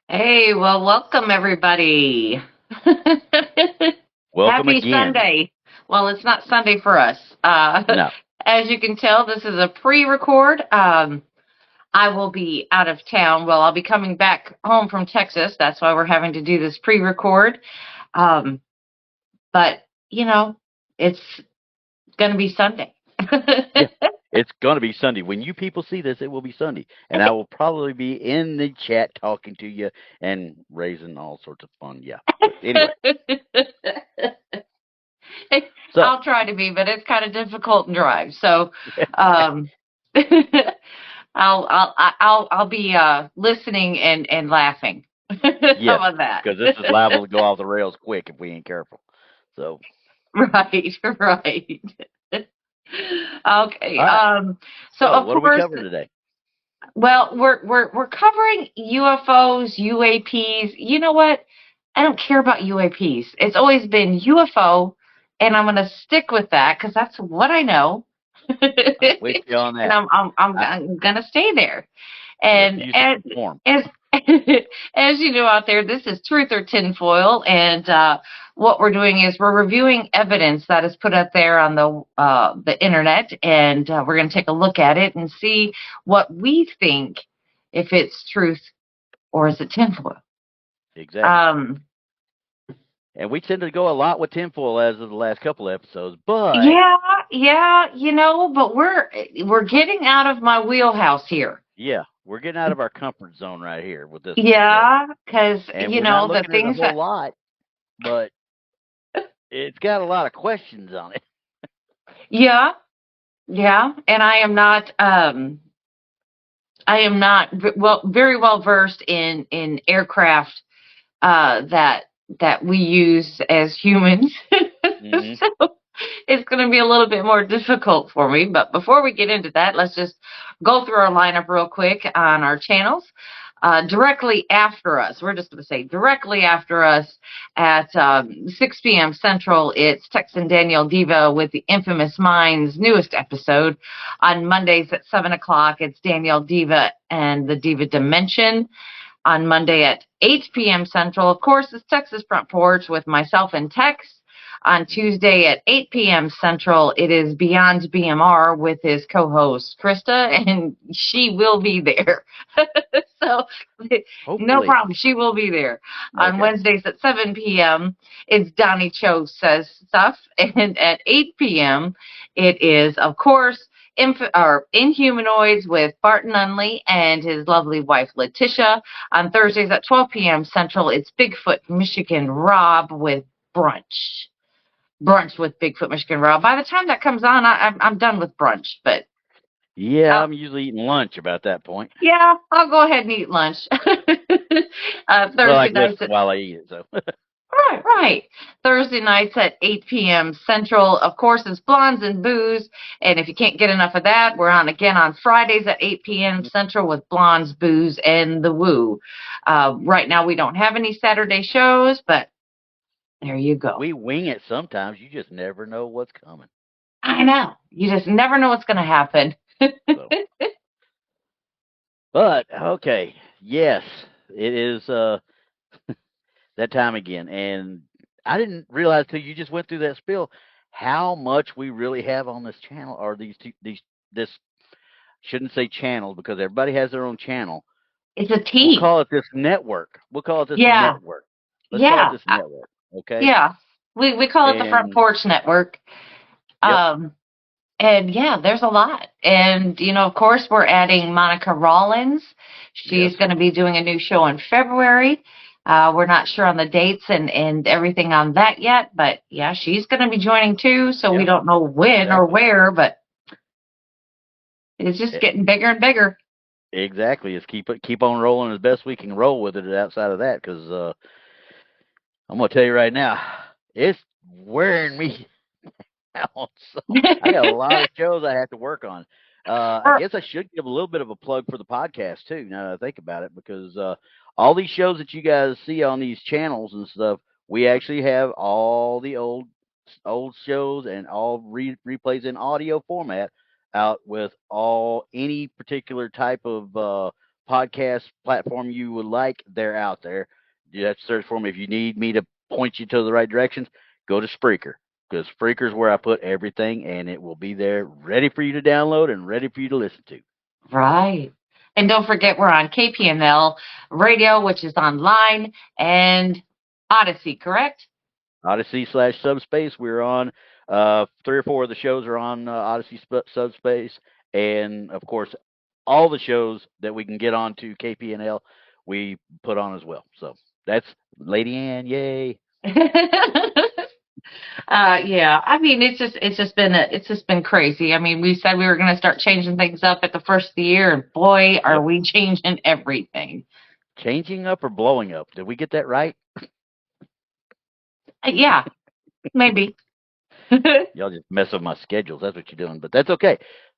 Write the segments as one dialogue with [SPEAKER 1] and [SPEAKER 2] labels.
[SPEAKER 1] Hey, well, welcome everybody.
[SPEAKER 2] Welcome
[SPEAKER 1] Happy
[SPEAKER 2] again.
[SPEAKER 1] Sunday. Well, it's not Sunday for us.
[SPEAKER 2] No.
[SPEAKER 1] As you can tell, this is a pre-record. I will be out of town. Well, I'll be coming back home from Texas. That's why we're having to do this pre-record. But, you know, it's going to be Sunday.
[SPEAKER 2] Yeah, it's going to be Sunday. When you people see this, it will be Sunday. And I will probably be in the chat talking to you and raising all sorts of fun. Yeah. But anyway. So,
[SPEAKER 1] I'll try to be, but it's kind of difficult to drive. So I'll be listening and laughing.
[SPEAKER 2] yes,
[SPEAKER 1] How about that?
[SPEAKER 2] because this is liable to go off the rails quick if we ain't careful. So.
[SPEAKER 1] Right. Okay.
[SPEAKER 2] Right.
[SPEAKER 1] So of
[SPEAKER 2] what are we
[SPEAKER 1] course,
[SPEAKER 2] covering today?
[SPEAKER 1] well, we're covering UFOs, UAPs. You know what? I don't care about UAPs. It's always been UFO, and I'm going to stick with that because that's what I know.
[SPEAKER 2] I'm with you on that.
[SPEAKER 1] And I'm going to stay there. And as as you know out there, this is Truth or Tinfoil, and what we're doing is we're reviewing evidence that is put out there on the internet, and we're going to take a look at it and see what we think, if it's truth or is it tinfoil.
[SPEAKER 2] Exactly. And we tend to go a lot with tinfoil as of the last couple of episodes, but
[SPEAKER 1] yeah, you know, but we're getting out of my wheelhouse here.
[SPEAKER 2] Yeah, we're getting out of our comfort zone right here with this.
[SPEAKER 1] Yeah, because you know
[SPEAKER 2] the
[SPEAKER 1] things
[SPEAKER 2] a whole lot, but it's got a lot of questions on it.
[SPEAKER 1] Yeah, and I am not very well versed in aircraft that we use as humans. Mm-hmm. So it's going to be a little bit more difficult for me. But before we get into that, let's just go through our lineup real quick on our channels. Directly after us, we're just going to say directly after us at 6 p.m. Central, it's Tex and Danielle Diva with the Infamous Minds newest episode. On Mondays at 7 o'clock, it's Danielle Diva and the Diva Dimension. On Monday at 8 p.m. Central, of course, it's Texas Front Porch with myself and Tex. On Tuesday at 8 p.m. Central, it is Beyond BMR with his co-host, Krista, and she will be there. So, hopefully. No problem. She will be there. Okay. On Wednesdays at 7 p.m., it's Donnie Cho Says Stuff. And at 8 p.m., it is, of course, Inhumanoids with Barton Unley and his lovely wife, Letitia. On Thursdays at 12 p.m. Central, it's Bigfoot Michigan Rob with Brunch with Bigfoot Michigan Rob. By the time that comes on, I'm done with brunch, but
[SPEAKER 2] yeah, I'm usually eating lunch about that point.
[SPEAKER 1] Yeah, I'll go ahead and eat lunch. Thursday nights
[SPEAKER 2] while I eat it, so.
[SPEAKER 1] Right. Thursday nights at 8 p.m. Central, of course, is Blondes and Booze. And if you can't get enough of that, we're on again on Fridays at 8 p.m. Central with Blondes, Booze, and the Woo. Right now, we don't have any Saturday shows, but there you go.
[SPEAKER 2] We wing it sometimes. You just never know what's coming.
[SPEAKER 1] I know. You just never know what's going to happen. So.
[SPEAKER 2] But, okay. Yes, it is that time again. And I didn't realize till you just went through that spiel how much we really have on this channel, or this shouldn't say channel because everybody has their own channel.
[SPEAKER 1] It's a team.
[SPEAKER 2] We'll call it this network. Let's call it this network. Okay.
[SPEAKER 1] Yeah. We call it the Front Porch Network. Yep. And yeah, there's a lot. And, you know, of course, we're adding Monica Rollins. She's going to be doing a new show in February. We're not sure on the dates and everything on that yet. But, yeah, she's going to be joining, too. So we don't know when or where. But It's just getting bigger and bigger.
[SPEAKER 2] Exactly. It's keep on rolling as best we can roll with it outside of that, because I'm gonna tell you right now, it's wearing me out. So I got a lot of shows I have to work on. I guess I should give a little bit of a plug for the podcast too, now that I think about it, because all these shows that you guys see on these channels and stuff, we actually have all the old shows and all replays in audio format out with any particular type of podcast platform you would like. They're out there. You have to search for them. If you need me to point you to the right directions, go to Spreaker, because Spreaker is where I put everything, and it will be there ready for you to download and ready for you to listen to.
[SPEAKER 1] Right. And don't forget, we're on KPNL Radio, which is online, and Odyssey, correct?
[SPEAKER 2] Odyssey/Subspace. We're on 3 or 4 of the shows are on Odyssey Subspace, and of course, all the shows that we can get onto KPNL, we put on as well. So that's Lady Ann, yay!
[SPEAKER 1] Yeah, I mean, it's just been crazy. I mean, we said we were going to start changing things up at the first of the year, and boy, are we changing everything.
[SPEAKER 2] Changing up or blowing up? Did we get that right?
[SPEAKER 1] Yeah, maybe.
[SPEAKER 2] Y'all just mess up my schedules. That's what you're doing, but that's okay.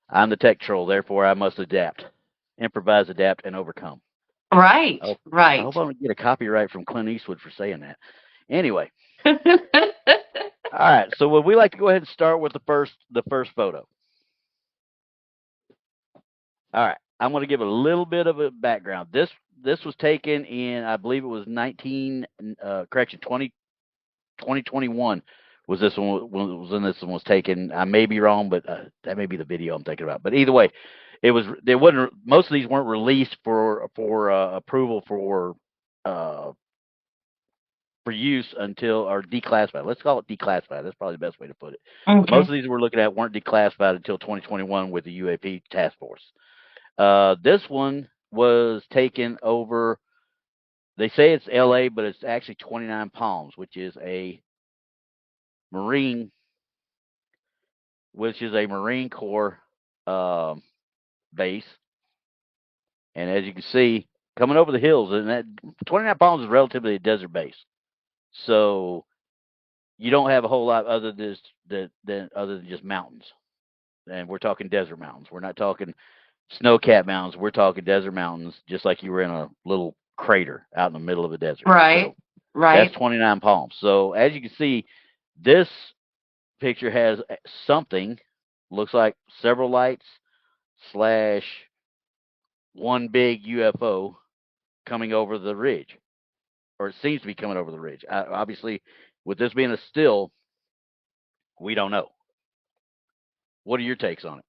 [SPEAKER 2] I'm the tech troll, therefore I must adapt, improvise, adapt, and overcome.
[SPEAKER 1] Right, right.
[SPEAKER 2] I hope I don't get a copyright from Clint Eastwood for saying that. Anyway. All right, so would we like to go ahead and start with the first photo? All right, I'm going to give a little bit of a background. This was taken in, I believe it was 2021 was this one when this one was taken. I may be wrong, but that may be the video I'm thinking about. But either way, most of these weren't released for approval for use until, or declassified. Let's call it declassified. That's probably the best way to put it.
[SPEAKER 1] Okay.
[SPEAKER 2] But most of these we're looking at weren't declassified until 2021 with the UAP task force. This one was taken over. They say it's LA, but it's actually 29 Palms, which is a Marine Corps base. And as you can see, coming over the hills, and that 29 Palms is relatively a desert base. So you don't have a whole lot other than just mountains. And we're talking desert mountains. We're not talking snow-capped mountains. We're talking desert mountains, just like you were in a little crater out in the middle of a desert.
[SPEAKER 1] Right,
[SPEAKER 2] so
[SPEAKER 1] right.
[SPEAKER 2] That's 29 Palms. So as you can see, this picture has something, looks like several lights / one big UFO coming over the ridge, or it seems to be coming over the ridge. Obviously, with this being a still, we don't know. What are your takes on it?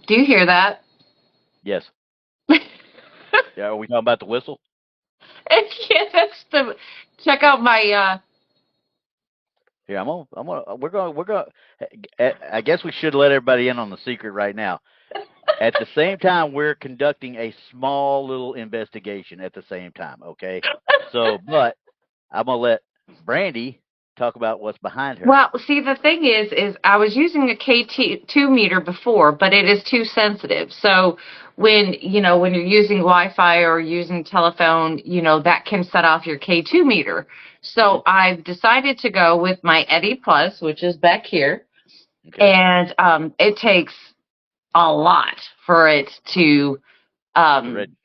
[SPEAKER 1] Do you hear that?
[SPEAKER 2] Yes. Yeah, are we talking about the whistle?
[SPEAKER 1] Yeah, that's the. Check out my.
[SPEAKER 2] Here, we're going. I guess we should let everybody in on the secret right now. At the same time, we're conducting a small little investigation at the same time. Okay, so but I'm gonna let Brandi talk about what's behind her.
[SPEAKER 1] Well, see, the thing is I was using a K2 meter before, but it is too sensitive. So when you're using Wi-Fi or using telephone, that can set off your K2 meter. So I've decided to go with my Eddy Plus, which is back here, and it takes a lot for it to
[SPEAKER 2] register.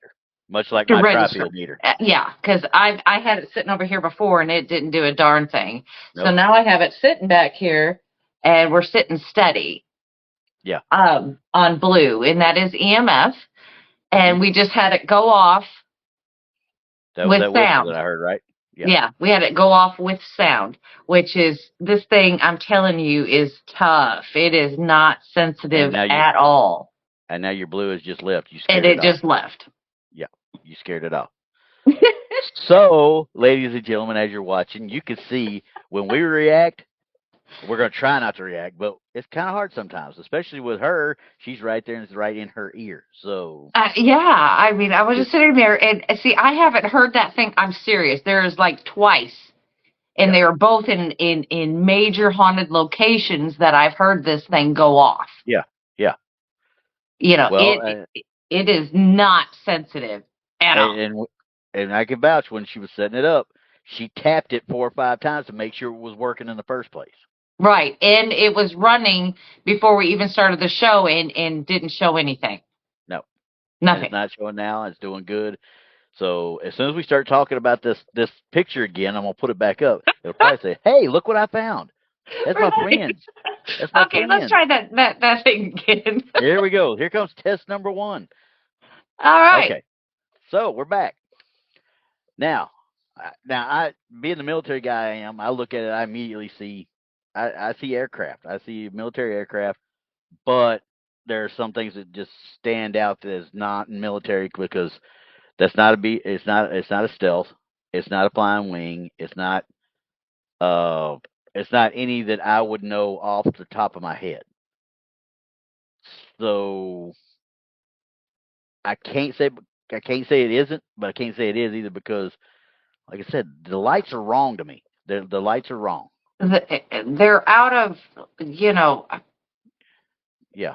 [SPEAKER 2] Much like my tri-field meter.
[SPEAKER 1] Yeah, because I had it sitting over here before and it didn't do a darn thing. Nope. So now I have it sitting back here and we're sitting steady.
[SPEAKER 2] Yeah.
[SPEAKER 1] On blue, and that is EMF, and we just had it go off with
[SPEAKER 2] that
[SPEAKER 1] sound.
[SPEAKER 2] That I heard, right?
[SPEAKER 1] Yeah, we had it go off with sound, which is, this thing, I'm telling you, is tough. It is not sensitive at all.
[SPEAKER 2] And now your blue has just left. You
[SPEAKER 1] scared it off. Just left.
[SPEAKER 2] Yeah, you scared it off. So, ladies and gentlemen, as you're watching, you can see when we react, we're going to try not to react, but it's kind of hard sometimes, especially with her. She's right there and it's right in her ear. So
[SPEAKER 1] yeah, I mean, I was just sitting there and see, I haven't heard that thing. I'm serious. There's like twice and they are both in major haunted locations that I've heard this thing go off.
[SPEAKER 2] Yeah. Yeah.
[SPEAKER 1] You know,
[SPEAKER 2] Well,
[SPEAKER 1] it is not sensitive at all.
[SPEAKER 2] and I can vouch when she was setting it up, she tapped it 4 or 5 times to make sure it was working in the first place.
[SPEAKER 1] Right, and it was running before we even started the show, and didn't show anything.
[SPEAKER 2] No,
[SPEAKER 1] Nothing.
[SPEAKER 2] And it's not showing now. It's doing good. So as soon as we start talking about this picture again, I'm gonna put it back up. It'll probably say, "Hey, look what I found. That's my friends. That's my
[SPEAKER 1] Okay,
[SPEAKER 2] friends."
[SPEAKER 1] let's try that thing again.
[SPEAKER 2] Here we go. Here comes test number 1.
[SPEAKER 1] All right.
[SPEAKER 2] Okay, so we're back. Now, I being the military guy I am, I look at it. I immediately see, I see aircraft. I see military aircraft, but there are some things that just stand out as not military because that's not It's not a stealth. It's not a flying wing. Uh, it's not any that I would know off the top of my head. So I can't say it isn't, but I can't say it is either because, like I said, the lights are wrong to me. The lights are wrong.
[SPEAKER 1] They're out of,
[SPEAKER 2] Yeah,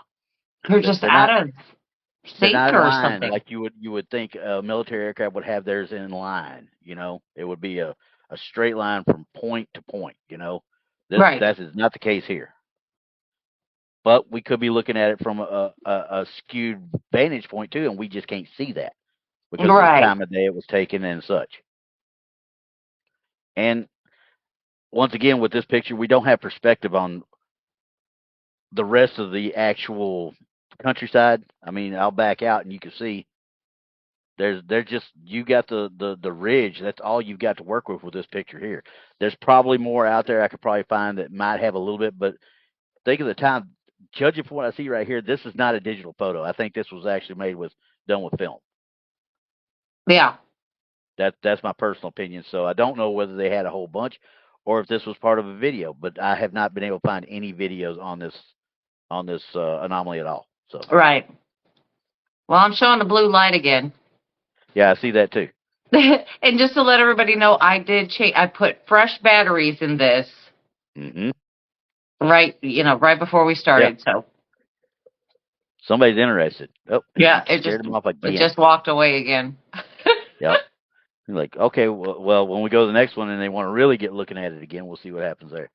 [SPEAKER 1] they're just out of
[SPEAKER 2] they're
[SPEAKER 1] sync
[SPEAKER 2] not in
[SPEAKER 1] or
[SPEAKER 2] line
[SPEAKER 1] something.
[SPEAKER 2] like you would think a military aircraft would have theirs in line. It would be a straight line from point to point.
[SPEAKER 1] Right.
[SPEAKER 2] That is not the case here. But we could be looking at it from a skewed vantage point too, and we just can't see that because of the time of day it was taken and such. And once again, with this picture, we don't have perspective on the rest of the actual countryside. I mean, I'll back out and you can see there's just you got the ridge. That's all you've got to work with this picture here. There's probably more out there I could probably find that might have a little bit, but think of the time. Judging from what I see right here, this is not a digital photo. I think this was actually done with film.
[SPEAKER 1] Yeah.
[SPEAKER 2] That's my personal opinion. So I don't know whether they had a whole bunch or if this was part of a video, but I have not been able to find any videos on this anomaly at all. So
[SPEAKER 1] Right. Well, I'm showing the blue light again.
[SPEAKER 2] Yeah, I see that too.
[SPEAKER 1] And just to let everybody know, I did change. I put fresh batteries in this.
[SPEAKER 2] Mm-hmm.
[SPEAKER 1] Right before we started. Yeah. So
[SPEAKER 2] somebody's interested. Oh,
[SPEAKER 1] yeah,
[SPEAKER 2] it scared them off again.
[SPEAKER 1] It just walked away again.
[SPEAKER 2] Yep. You're like, okay, well, when we go to the next one and they want to really get looking at it again, we'll see what happens there.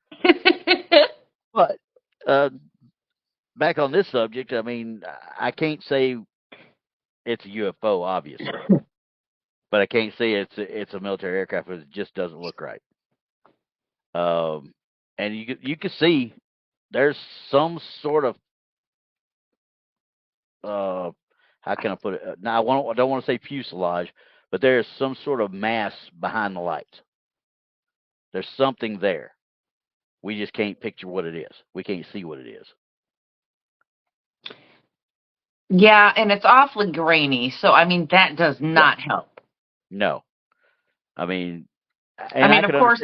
[SPEAKER 2] But back on this subject, I mean, I can't say it's a UFO, obviously, but I can't say it's a military aircraft because it just doesn't look right. And you can see there's some sort of how can I put it? Now I don't want to say fuselage, but there's some sort of mass behind the lights. There's something there. We just can't picture what it is. We can't see what it is.
[SPEAKER 1] Yeah, and it's awfully grainy, so I mean that does not help.
[SPEAKER 2] No, I mean,
[SPEAKER 1] of course,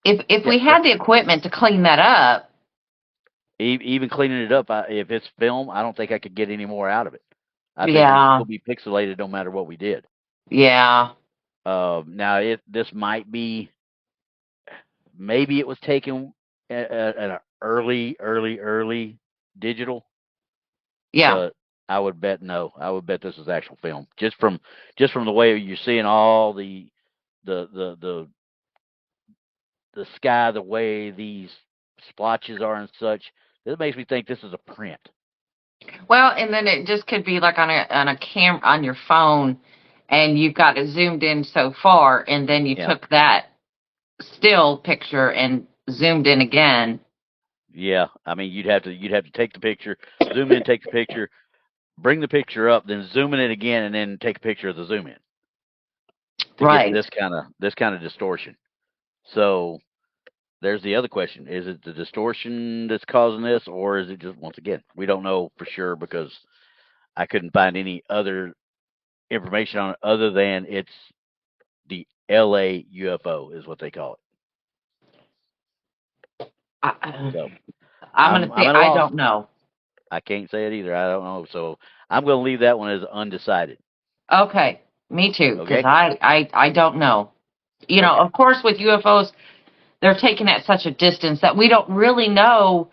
[SPEAKER 1] if we had the equipment to clean that up,
[SPEAKER 2] even cleaning it up, if it's film, I don't think I could get any more out of it. I think it would still be pixelated no matter what we did.
[SPEAKER 1] Yeah.
[SPEAKER 2] Now this might be, maybe it was taken at an early digital.
[SPEAKER 1] Yeah.
[SPEAKER 2] But I would bet no. I would bet this is actual film. Just from the way you're seeing all the sky, the way these splotches are and such, it makes me think this is a print.
[SPEAKER 1] Well, and then it just could be like on a camera on your phone, and you've got it zoomed in so far, and then you took that still picture and zoomed in again.
[SPEAKER 2] Yeah, I mean you'd have to take the picture, zoom in, take the picture, bring the picture up, then zoom in it again, and then take a picture of the zoom in to get this kind of distortion. So there's the other question: is it the distortion that's causing this, or is it just, once again, we don't know for sure because I couldn't find any other information on it other than it's the LA UFO is what they call it. So
[SPEAKER 1] I'm going to say I don't know.
[SPEAKER 2] I can't say it either. I don't know. So I'm going to leave that one as undecided.
[SPEAKER 1] Okay. Me too. Because I don't know. Of course, with UFOs, they're taken at such a distance that we don't really know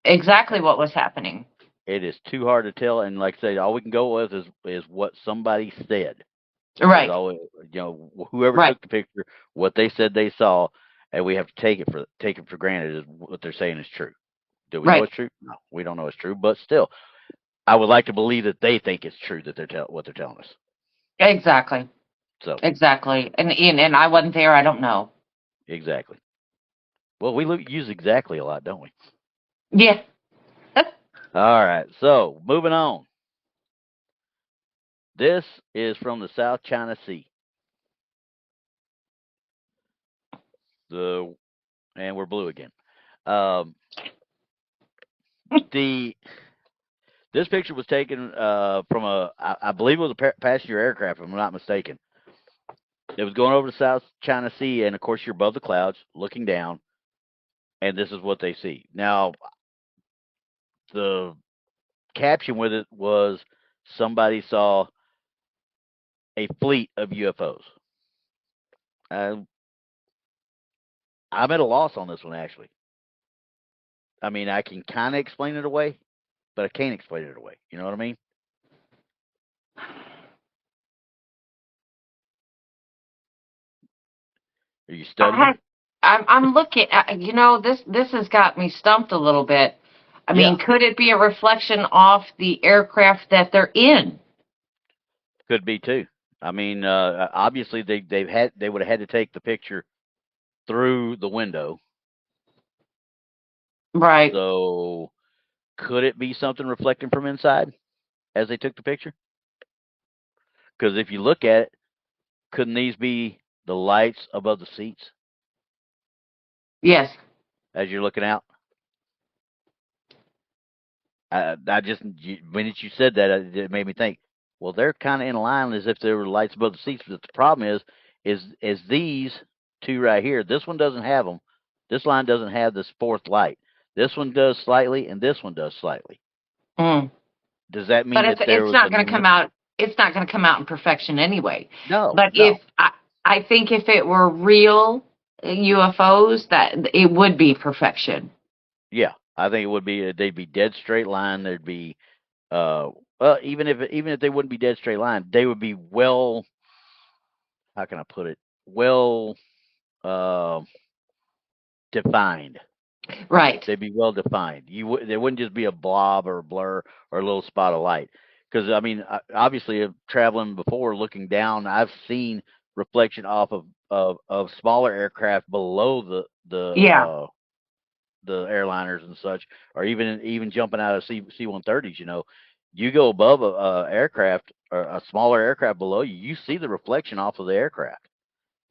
[SPEAKER 1] exactly what was happening.
[SPEAKER 2] It is too hard to tell, and like I say, all we can go with is what somebody said.
[SPEAKER 1] Right.
[SPEAKER 2] Always, whoever took the picture, what they said they saw, and we have to take it for granted is what they're saying is true. Do we know it's true? No, we don't know it's true, but still, I would like to believe that they think it's true that what they're telling us.
[SPEAKER 1] Exactly.
[SPEAKER 2] So
[SPEAKER 1] exactly, and I wasn't there. I don't know.
[SPEAKER 2] Exactly. Well, we use exactly a lot, don't we?
[SPEAKER 1] Yeah.
[SPEAKER 2] All right. So moving on. This is from the South China Sea. And we're blue again. This picture was taken from I believe it was a passenger aircraft, if I'm not mistaken. It was going over the South China Sea, and of course you're above the clouds, looking down, and this is what they see. Now, the caption with it was somebody saw a fleet of UFOs. I'm at a loss on this one, actually. I mean, I can kind of explain it away, but I can't explain it away. You know what I mean? Are you studying?
[SPEAKER 1] I'm looking at, this has got me stumped a little bit. I mean, could it be a reflection off the aircraft that they're in?
[SPEAKER 2] Could be too. I mean, obviously they would have had to take the picture through the window.
[SPEAKER 1] Right.
[SPEAKER 2] So could it be something reflecting from inside as they took the picture? Because if you look at it, couldn't these be the lights above the seats?
[SPEAKER 1] Yes.
[SPEAKER 2] As you're looking out? I just, when you said that, it made me think, well, they're kind of in line as if there were lights above the seats. But the problem is these two right here, this one doesn't have them. This line doesn't have this fourth light. This one does slightly, and this one does slightly.
[SPEAKER 1] Mm.
[SPEAKER 2] Does that mean that
[SPEAKER 1] it's not going to come out? It's not going to come out in perfection anyway.
[SPEAKER 2] No.
[SPEAKER 1] But
[SPEAKER 2] no.
[SPEAKER 1] if I think if it were real UFOs, that it would be perfection.
[SPEAKER 2] Yeah, I think it would be. They'd be dead straight line. There'd be, well, even if they wouldn't be dead straight line, they would be well. How can I put it? Well, defined.
[SPEAKER 1] Right.
[SPEAKER 2] They'd be well defined. There wouldn't just be a blob or a blur or a little spot of light. Because I mean, obviously, traveling before, looking down, I've seen reflection off of smaller aircraft below the airliners and such, or even jumping out of C-130s. You go above a aircraft or a smaller aircraft below you, you see the reflection off of the aircraft.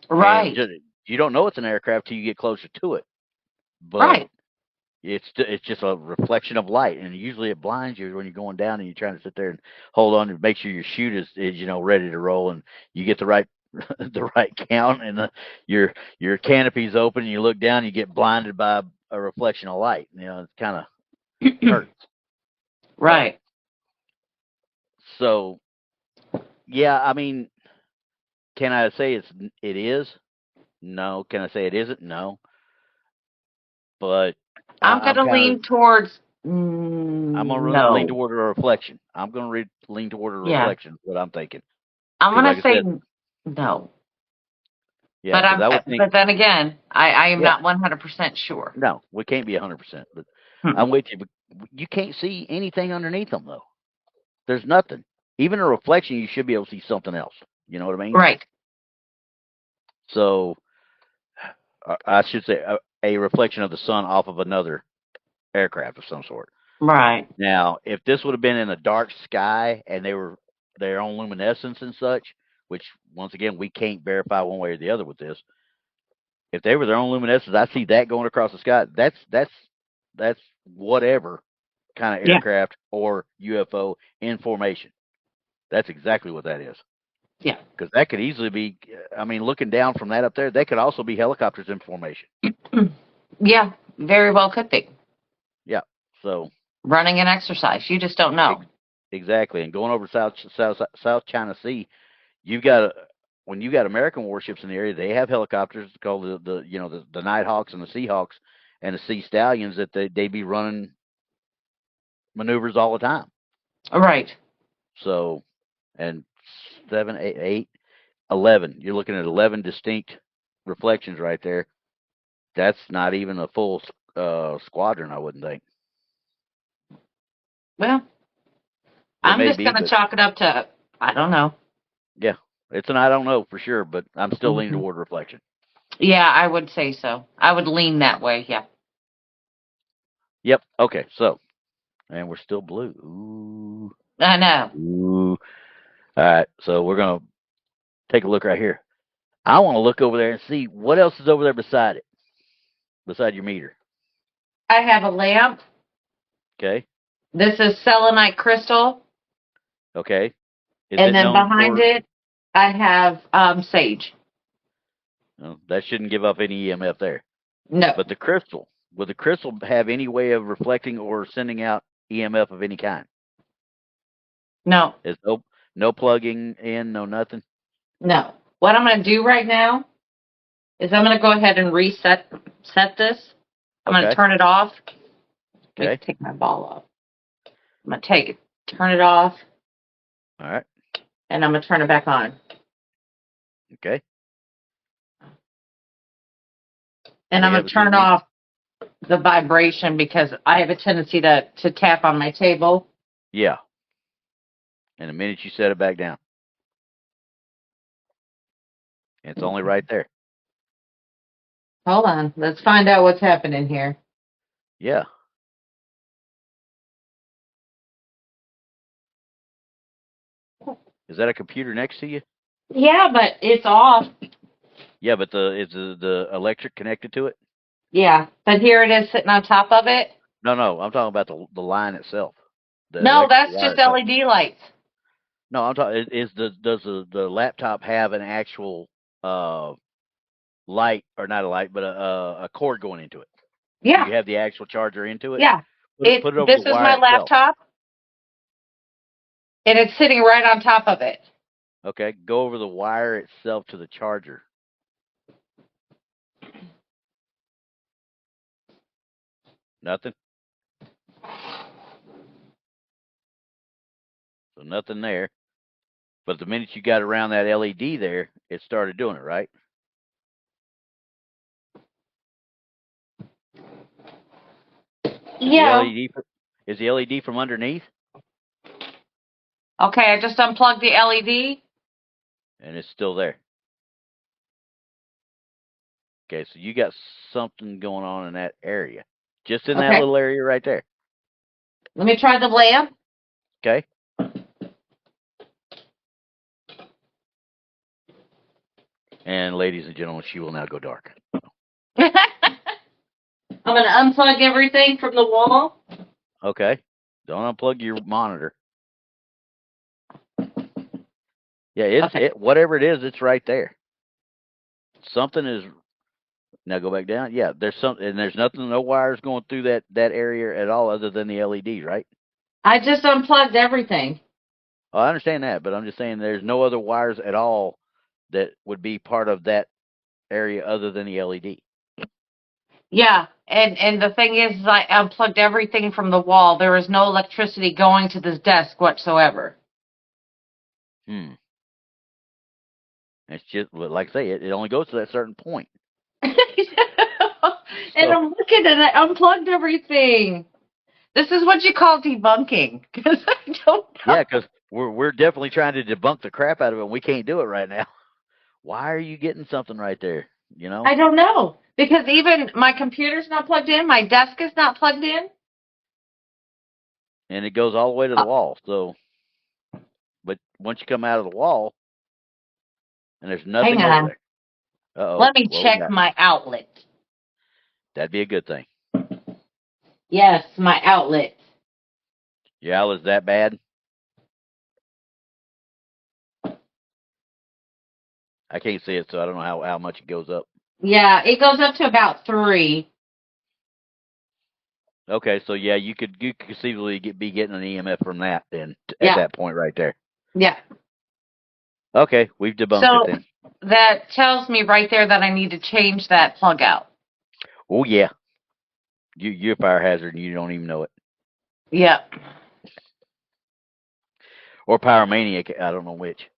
[SPEAKER 1] Right.
[SPEAKER 2] And you don't know it's an aircraft till you get closer to it. But
[SPEAKER 1] right.
[SPEAKER 2] It's just a reflection of light, and usually it blinds you when you're going down and you're trying to sit there and hold on and make sure your chute is ready to roll, and you get the right the right count, and your canopy's open, and you look down, and you get blinded by a reflection of light. It's kind of hurts.
[SPEAKER 1] Right.
[SPEAKER 2] So, yeah, I mean, can I say it is? No. Can I say it isn't? No. But
[SPEAKER 1] I'm going to lean towards
[SPEAKER 2] I'm going to lean toward a reflection. I'm going to lean toward a reflection. Is what I'm thinking.
[SPEAKER 1] I'm going to say no.
[SPEAKER 2] Yeah,
[SPEAKER 1] but then again, I am not 100% sure.
[SPEAKER 2] No, we can't be 100%. But I'm with you. But you can't see anything underneath them, though. There's nothing. Even a reflection, you should be able to see something else. You know what I mean?
[SPEAKER 1] Right.
[SPEAKER 2] So, I should say a reflection of the sun off of another aircraft of some sort.
[SPEAKER 1] Right.
[SPEAKER 2] Now, if this would have been in a dark sky and they were their own luminescence and such, which once again we can't verify one way or the other with this. If they were their own luminescence, I see that going across the sky. That's whatever kind of aircraft or UFO in formation. That's exactly what that is.
[SPEAKER 1] Yeah.
[SPEAKER 2] Because that could easily be, I mean, looking down from that up there, they could also be helicopters in formation.
[SPEAKER 1] Yeah, very well could be.
[SPEAKER 2] Yeah. So
[SPEAKER 1] running an exercise, you just don't know.
[SPEAKER 2] Exactly. And going over South China Sea, you've got when you got American warships in the area, they have helicopters called the Nighthawks and the Seahawks and the Sea Stallions that they be running maneuvers all the time.
[SPEAKER 1] Right.
[SPEAKER 2] So, and 7, 8, 11. You're looking at 11 distinct reflections right there. That's not even a full squadron, I wouldn't think.
[SPEAKER 1] Well, I'm just going to chalk it up to, I don't know.
[SPEAKER 2] Yeah, it's an I don't know for sure, but I'm still leaning toward reflection.
[SPEAKER 1] Yeah, I would say so. I would lean that way, yeah.
[SPEAKER 2] Yep, okay, so, and we're still blue. Ooh.
[SPEAKER 1] I know.
[SPEAKER 2] Ooh. All right, so we're going to take a look right here. I want to look over there and see what else is over there beside it, beside your meter.
[SPEAKER 1] I have a lamp.
[SPEAKER 2] Okay.
[SPEAKER 1] This is selenite crystal.
[SPEAKER 2] Okay.
[SPEAKER 1] And then behind it, I have sage.
[SPEAKER 2] No, that shouldn't give up any EMF there.
[SPEAKER 1] No.
[SPEAKER 2] But the crystal, would the crystal have any way of reflecting or sending out EMF of any kind?
[SPEAKER 1] No.
[SPEAKER 2] There's no plugging in, no nothing?
[SPEAKER 1] No. What I'm going to do right now is I'm going to go ahead and reset this. I'm going to turn it off.
[SPEAKER 2] Okay.
[SPEAKER 1] Let me take my ball off. I'm going to turn it off.
[SPEAKER 2] All right.
[SPEAKER 1] And I'm going to turn it back on.
[SPEAKER 2] Okay.
[SPEAKER 1] And I'm going to turn off the vibration because I have a tendency to tap on my table.
[SPEAKER 2] Yeah. And the minute you set it back down, it's only right there.
[SPEAKER 1] Hold on. Let's find out what's happening here.
[SPEAKER 2] Yeah. Is that a computer next to you?
[SPEAKER 1] Yeah, but it's off.
[SPEAKER 2] Yeah, but is the electric connected to it?
[SPEAKER 1] Yeah, but here it is sitting on top of it.
[SPEAKER 2] No, I'm talking about the line itself.
[SPEAKER 1] No, that's just LED lights.
[SPEAKER 2] No, I'm talking. Does the laptop have an actual light, or not a light, but a cord going into it?
[SPEAKER 1] Yeah.
[SPEAKER 2] Do you have the actual charger into it?
[SPEAKER 1] Yeah.
[SPEAKER 2] Put it over
[SPEAKER 1] this
[SPEAKER 2] the
[SPEAKER 1] is
[SPEAKER 2] wire
[SPEAKER 1] my laptop, and it's sitting right on top of it.
[SPEAKER 2] Okay, go over the wire itself to the charger. Nothing? So nothing there. But the minute you got around that LED there, it started doing it, right?
[SPEAKER 1] Yeah.
[SPEAKER 2] Is the LED from underneath?
[SPEAKER 1] Okay, I just unplugged the LED.
[SPEAKER 2] And it's still there. Okay, so you got something going on in that area. Just in that little area right there.
[SPEAKER 1] Let me try the lamp.
[SPEAKER 2] Okay. And ladies and gentlemen, she will now go dark.
[SPEAKER 1] I'm going to unplug everything from the wall.
[SPEAKER 2] Okay. Don't unplug your monitor. Yeah, whatever it is, it's right there. Something is. Now go back down. Yeah, there's nothing, no wires going through that area at all other than the LED, right?
[SPEAKER 1] I just unplugged everything.
[SPEAKER 2] Oh, I understand that, but I'm just saying there's no other wires at all that would be part of that area other than the LED.
[SPEAKER 1] Yeah, and the thing is I unplugged everything from the wall. There is no electricity going to this desk whatsoever.
[SPEAKER 2] It's just, like I say, it only goes to that certain point.
[SPEAKER 1] And I'm looking and I unplugged everything. This is what you call debunking, because I don't know.
[SPEAKER 2] Yeah, because we're definitely trying to debunk the crap out of it, and we can't do it right now. Why are you getting something right there? You know?
[SPEAKER 1] I don't know, because even my computer's not plugged in, my desk is not plugged in.
[SPEAKER 2] And it goes all the way to the wall. So, but once you come out of the wall, and there's nothing over there. Uh-oh.
[SPEAKER 1] Let me check my outlet.
[SPEAKER 2] That'd be a good thing.
[SPEAKER 1] Yes, my outlet.
[SPEAKER 2] Your outlet's that bad? I can't see it, so I don't know how much it goes up.
[SPEAKER 1] Yeah, it goes up to about 3.
[SPEAKER 2] Okay, so yeah, you could conceivably be getting an EMF from that then at that point right there.
[SPEAKER 1] Yeah.
[SPEAKER 2] Okay, we've debunked it then.
[SPEAKER 1] that tells me right there that I need to change that plug out.
[SPEAKER 2] Oh yeah, you're a fire hazard and you don't even know it,
[SPEAKER 1] Yep.
[SPEAKER 2] or pyromaniac. I don't know which.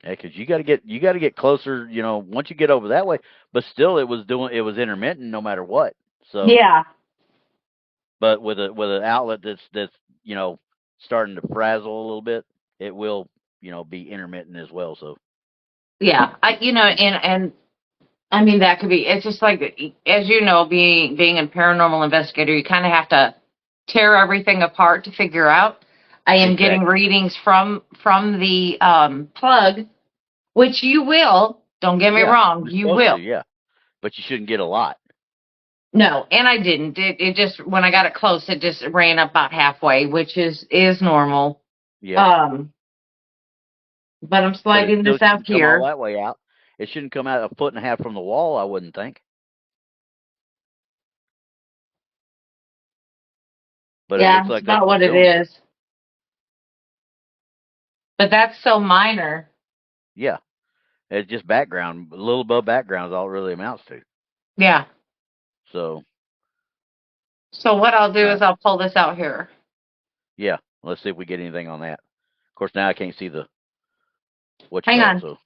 [SPEAKER 2] Yeah, because you got to get closer. You know, once you get over that way, but still, it was intermittent no matter what. So,
[SPEAKER 1] Yeah.
[SPEAKER 2] but with an outlet that's you know starting to frazzle a little bit, it will be intermittent as well. So
[SPEAKER 1] Yeah. And I mean that could be. It's just like, as you know, being a paranormal investigator, you kind of have to tear everything apart to figure out. I am getting
[SPEAKER 2] exactly,
[SPEAKER 1] readings from the plug, which you will. Don't get me
[SPEAKER 2] yeah,
[SPEAKER 1] wrong,
[SPEAKER 2] you're
[SPEAKER 1] you
[SPEAKER 2] supposed to,
[SPEAKER 1] will.
[SPEAKER 2] yeah, but you shouldn't get a lot.
[SPEAKER 1] No, and I didn't. It just, when I got it close, it just ran up about halfway, which is normal.
[SPEAKER 2] Yeah,
[SPEAKER 1] Um, but I'm
[SPEAKER 2] but it
[SPEAKER 1] sliding
[SPEAKER 2] still
[SPEAKER 1] this out
[SPEAKER 2] shouldn't come all
[SPEAKER 1] here.
[SPEAKER 2] that way out. It shouldn't come out a foot and a half from the wall. I wouldn't think, but it
[SPEAKER 1] Yeah,
[SPEAKER 2] looks
[SPEAKER 1] it's
[SPEAKER 2] like that's
[SPEAKER 1] about
[SPEAKER 2] what's
[SPEAKER 1] what it
[SPEAKER 2] doing it.
[SPEAKER 1] is. But that's so minor.
[SPEAKER 2] Yeah, it's just background, a little above background is all it really amounts to.
[SPEAKER 1] Yeah.
[SPEAKER 2] So,
[SPEAKER 1] So what I'll do
[SPEAKER 2] all
[SPEAKER 1] is
[SPEAKER 2] right.
[SPEAKER 1] I'll pull this out here.
[SPEAKER 2] Yeah, let's see if we get anything on that. Of course, now I can't see the what you
[SPEAKER 1] Hang
[SPEAKER 2] call it.
[SPEAKER 1] on.
[SPEAKER 2] So,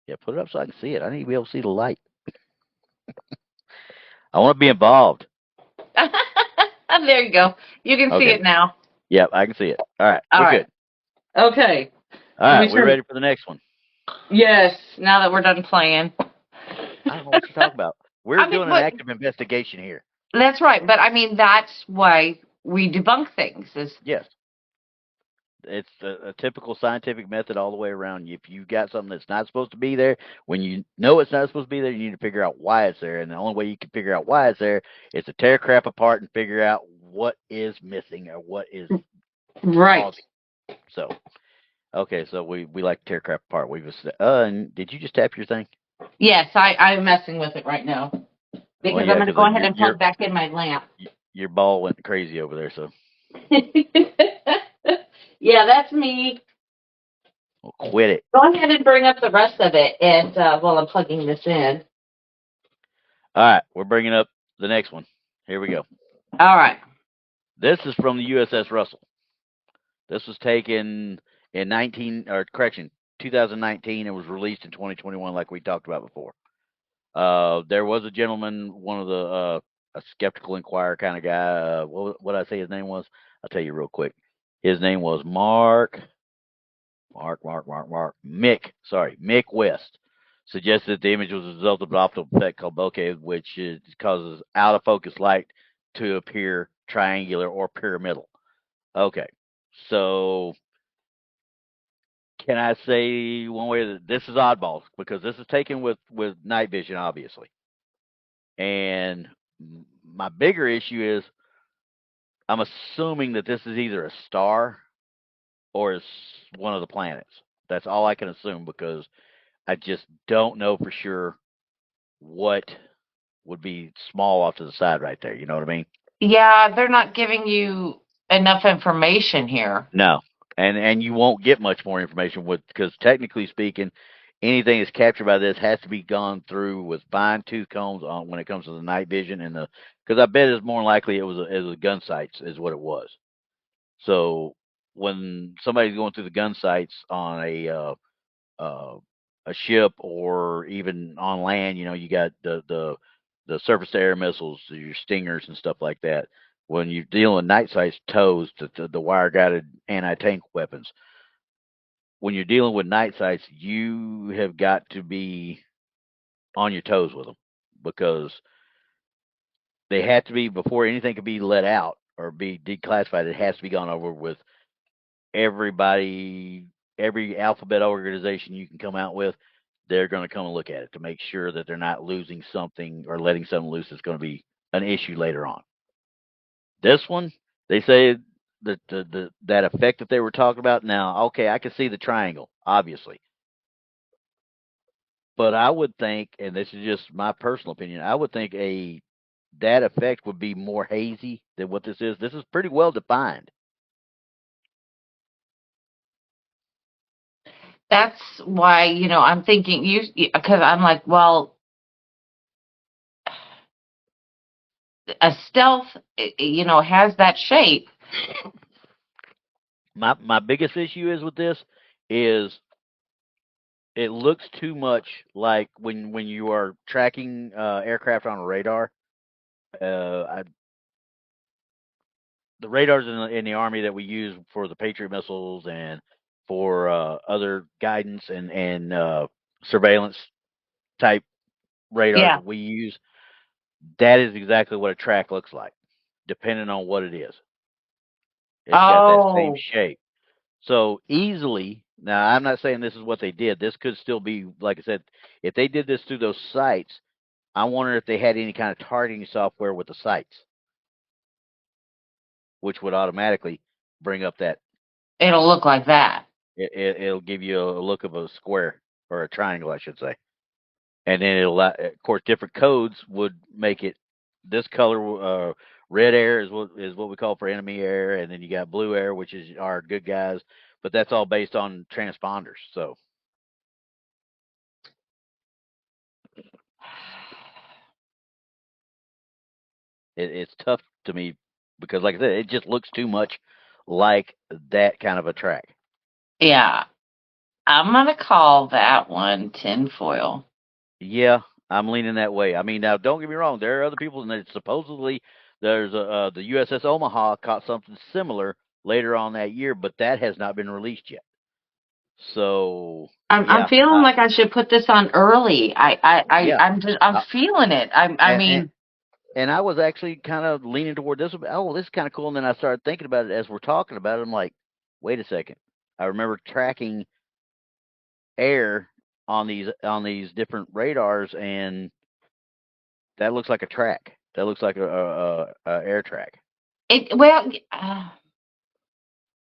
[SPEAKER 2] yeah, put it up so I can see it. I need to be able to see the light. I want to be involved.
[SPEAKER 1] There you go. You can see
[SPEAKER 2] Okay.
[SPEAKER 1] it now.
[SPEAKER 2] Yep, I can see it. All right,
[SPEAKER 1] All
[SPEAKER 2] we're
[SPEAKER 1] right.
[SPEAKER 2] good.
[SPEAKER 1] Okay.
[SPEAKER 2] All
[SPEAKER 1] Let
[SPEAKER 2] right,
[SPEAKER 1] me
[SPEAKER 2] we're
[SPEAKER 1] turn.
[SPEAKER 2] ready for the next one.
[SPEAKER 1] Yes. Now that we're done playing.
[SPEAKER 2] I don't know what you're talking about. We're
[SPEAKER 1] I mean,
[SPEAKER 2] doing an
[SPEAKER 1] but
[SPEAKER 2] active investigation here.
[SPEAKER 1] that's right. But I mean, that's why we debunk things. Is
[SPEAKER 2] Yes, it's a typical scientific method all the way around. If you got something that's not supposed to be there, when you know it's not supposed to be there, you need to figure out why it's there. And the only way you can figure out why it's there is to tear crap apart and figure out what is missing or what is
[SPEAKER 1] right.
[SPEAKER 2] causing. So, okay, so we like to tear crap apart. And did you just tap your thing?
[SPEAKER 1] Yes, I'm messing with it right now
[SPEAKER 2] Well,
[SPEAKER 1] because I'm
[SPEAKER 2] yeah,
[SPEAKER 1] going to
[SPEAKER 2] because
[SPEAKER 1] go ahead and plug back in my lamp.
[SPEAKER 2] your ball went crazy over there. So,
[SPEAKER 1] Yeah, that's me.
[SPEAKER 2] well, quit it.
[SPEAKER 1] Go ahead and bring up the rest of it, and while I'm plugging this in.
[SPEAKER 2] All right, we're bringing up the next one. Here we go.
[SPEAKER 1] All right.
[SPEAKER 2] This is from the USS Russell. This was taken in 2019. It was released in 2021, like we talked about before. There was a gentleman, one of the a skeptical inquirer kind of guy. What I say his name was? I'll tell you real quick. His name was Mick West. Suggested that the image was a result of an optical effect called bokeh, which causes out of focus light to appear triangular or pyramidal. Okay, so can I say one way that this is oddballs because this is taken with night vision, obviously. And my bigger issue is I'm assuming that this is either a star or it's one of the planets. That's all I can assume because I just don't know for sure what would be small off to the side right there. You know what I mean?
[SPEAKER 1] Yeah, they're not giving you enough information here.
[SPEAKER 2] No, and you won't get much more information with because technically speaking, anything that's captured by this has to be gone through with fine tooth combs on when it comes to the night vision and the because I bet it's more likely it was gun sights is what it was. So when somebody's going through the gun sights on uh, a ship or even on land, you got the surface to air missiles, your stingers and stuff like that. When you're dealing with night sights, tows, the wire guided anti tank weapons. When you're dealing with night sights, you have got to be on your toes with them because they have to be before anything can be let out or be declassified. It has to be gone over with everybody, every alphabet organization you can come out with, they're going to come and look at it to make sure that they're not losing something or letting something loose that's going to be an issue later on. This one, they say that that effect that they were talking about. Now, okay, I can see the triangle, obviously, but I would think, and this is just my personal opinion, I would think that effect would be more hazy than what this is. This is pretty well defined.
[SPEAKER 1] That's why, I'm thinking because I'm like, well, a stealth, has that shape.
[SPEAKER 2] My biggest issue is with this is it looks too much like when you are tracking aircraft on a radar. The radars in the Army that we use for the Patriot missiles and for other guidance and surveillance type radars
[SPEAKER 1] Yeah.
[SPEAKER 2] that we use, that is exactly what a track looks like, depending on what it is. It's got that same
[SPEAKER 1] Oh,
[SPEAKER 2] shape. So easily, now I'm not saying this is what they did. This could still be, like I said, if they did this through those sites, I wonder if they had any kind of targeting software with the sites, which would automatically bring up that.
[SPEAKER 1] it'll look like that.
[SPEAKER 2] It'll give you a look of a square or a triangle, I should say, and then it'll, of course, different codes would make it this color. Red air is what we call for enemy air, and then you got blue air, which is our good guys. But that's all based on transponders. So it's tough to me because, like I said, it just looks too much like that kind of a track.
[SPEAKER 1] Yeah. I'm going to call that one tinfoil.
[SPEAKER 2] Yeah, I'm leaning that way. I mean, now don't get me wrong. There are other people, and supposedly there's the USS Omaha caught something similar later on that year, but that has not been released yet. So
[SPEAKER 1] I'm
[SPEAKER 2] yeah,
[SPEAKER 1] feeling like I should put this on early.
[SPEAKER 2] yeah,
[SPEAKER 1] I'm
[SPEAKER 2] uh,
[SPEAKER 1] feeling it. I
[SPEAKER 2] and, and
[SPEAKER 1] mean,
[SPEAKER 2] and I was actually kind of leaning toward this. Oh, this is kind of cool. And then I started thinking about it as we're talking about it. I'm like, wait a second. I remember tracking air on these different radars, and that looks like a track. That looks like a air track.
[SPEAKER 1] well,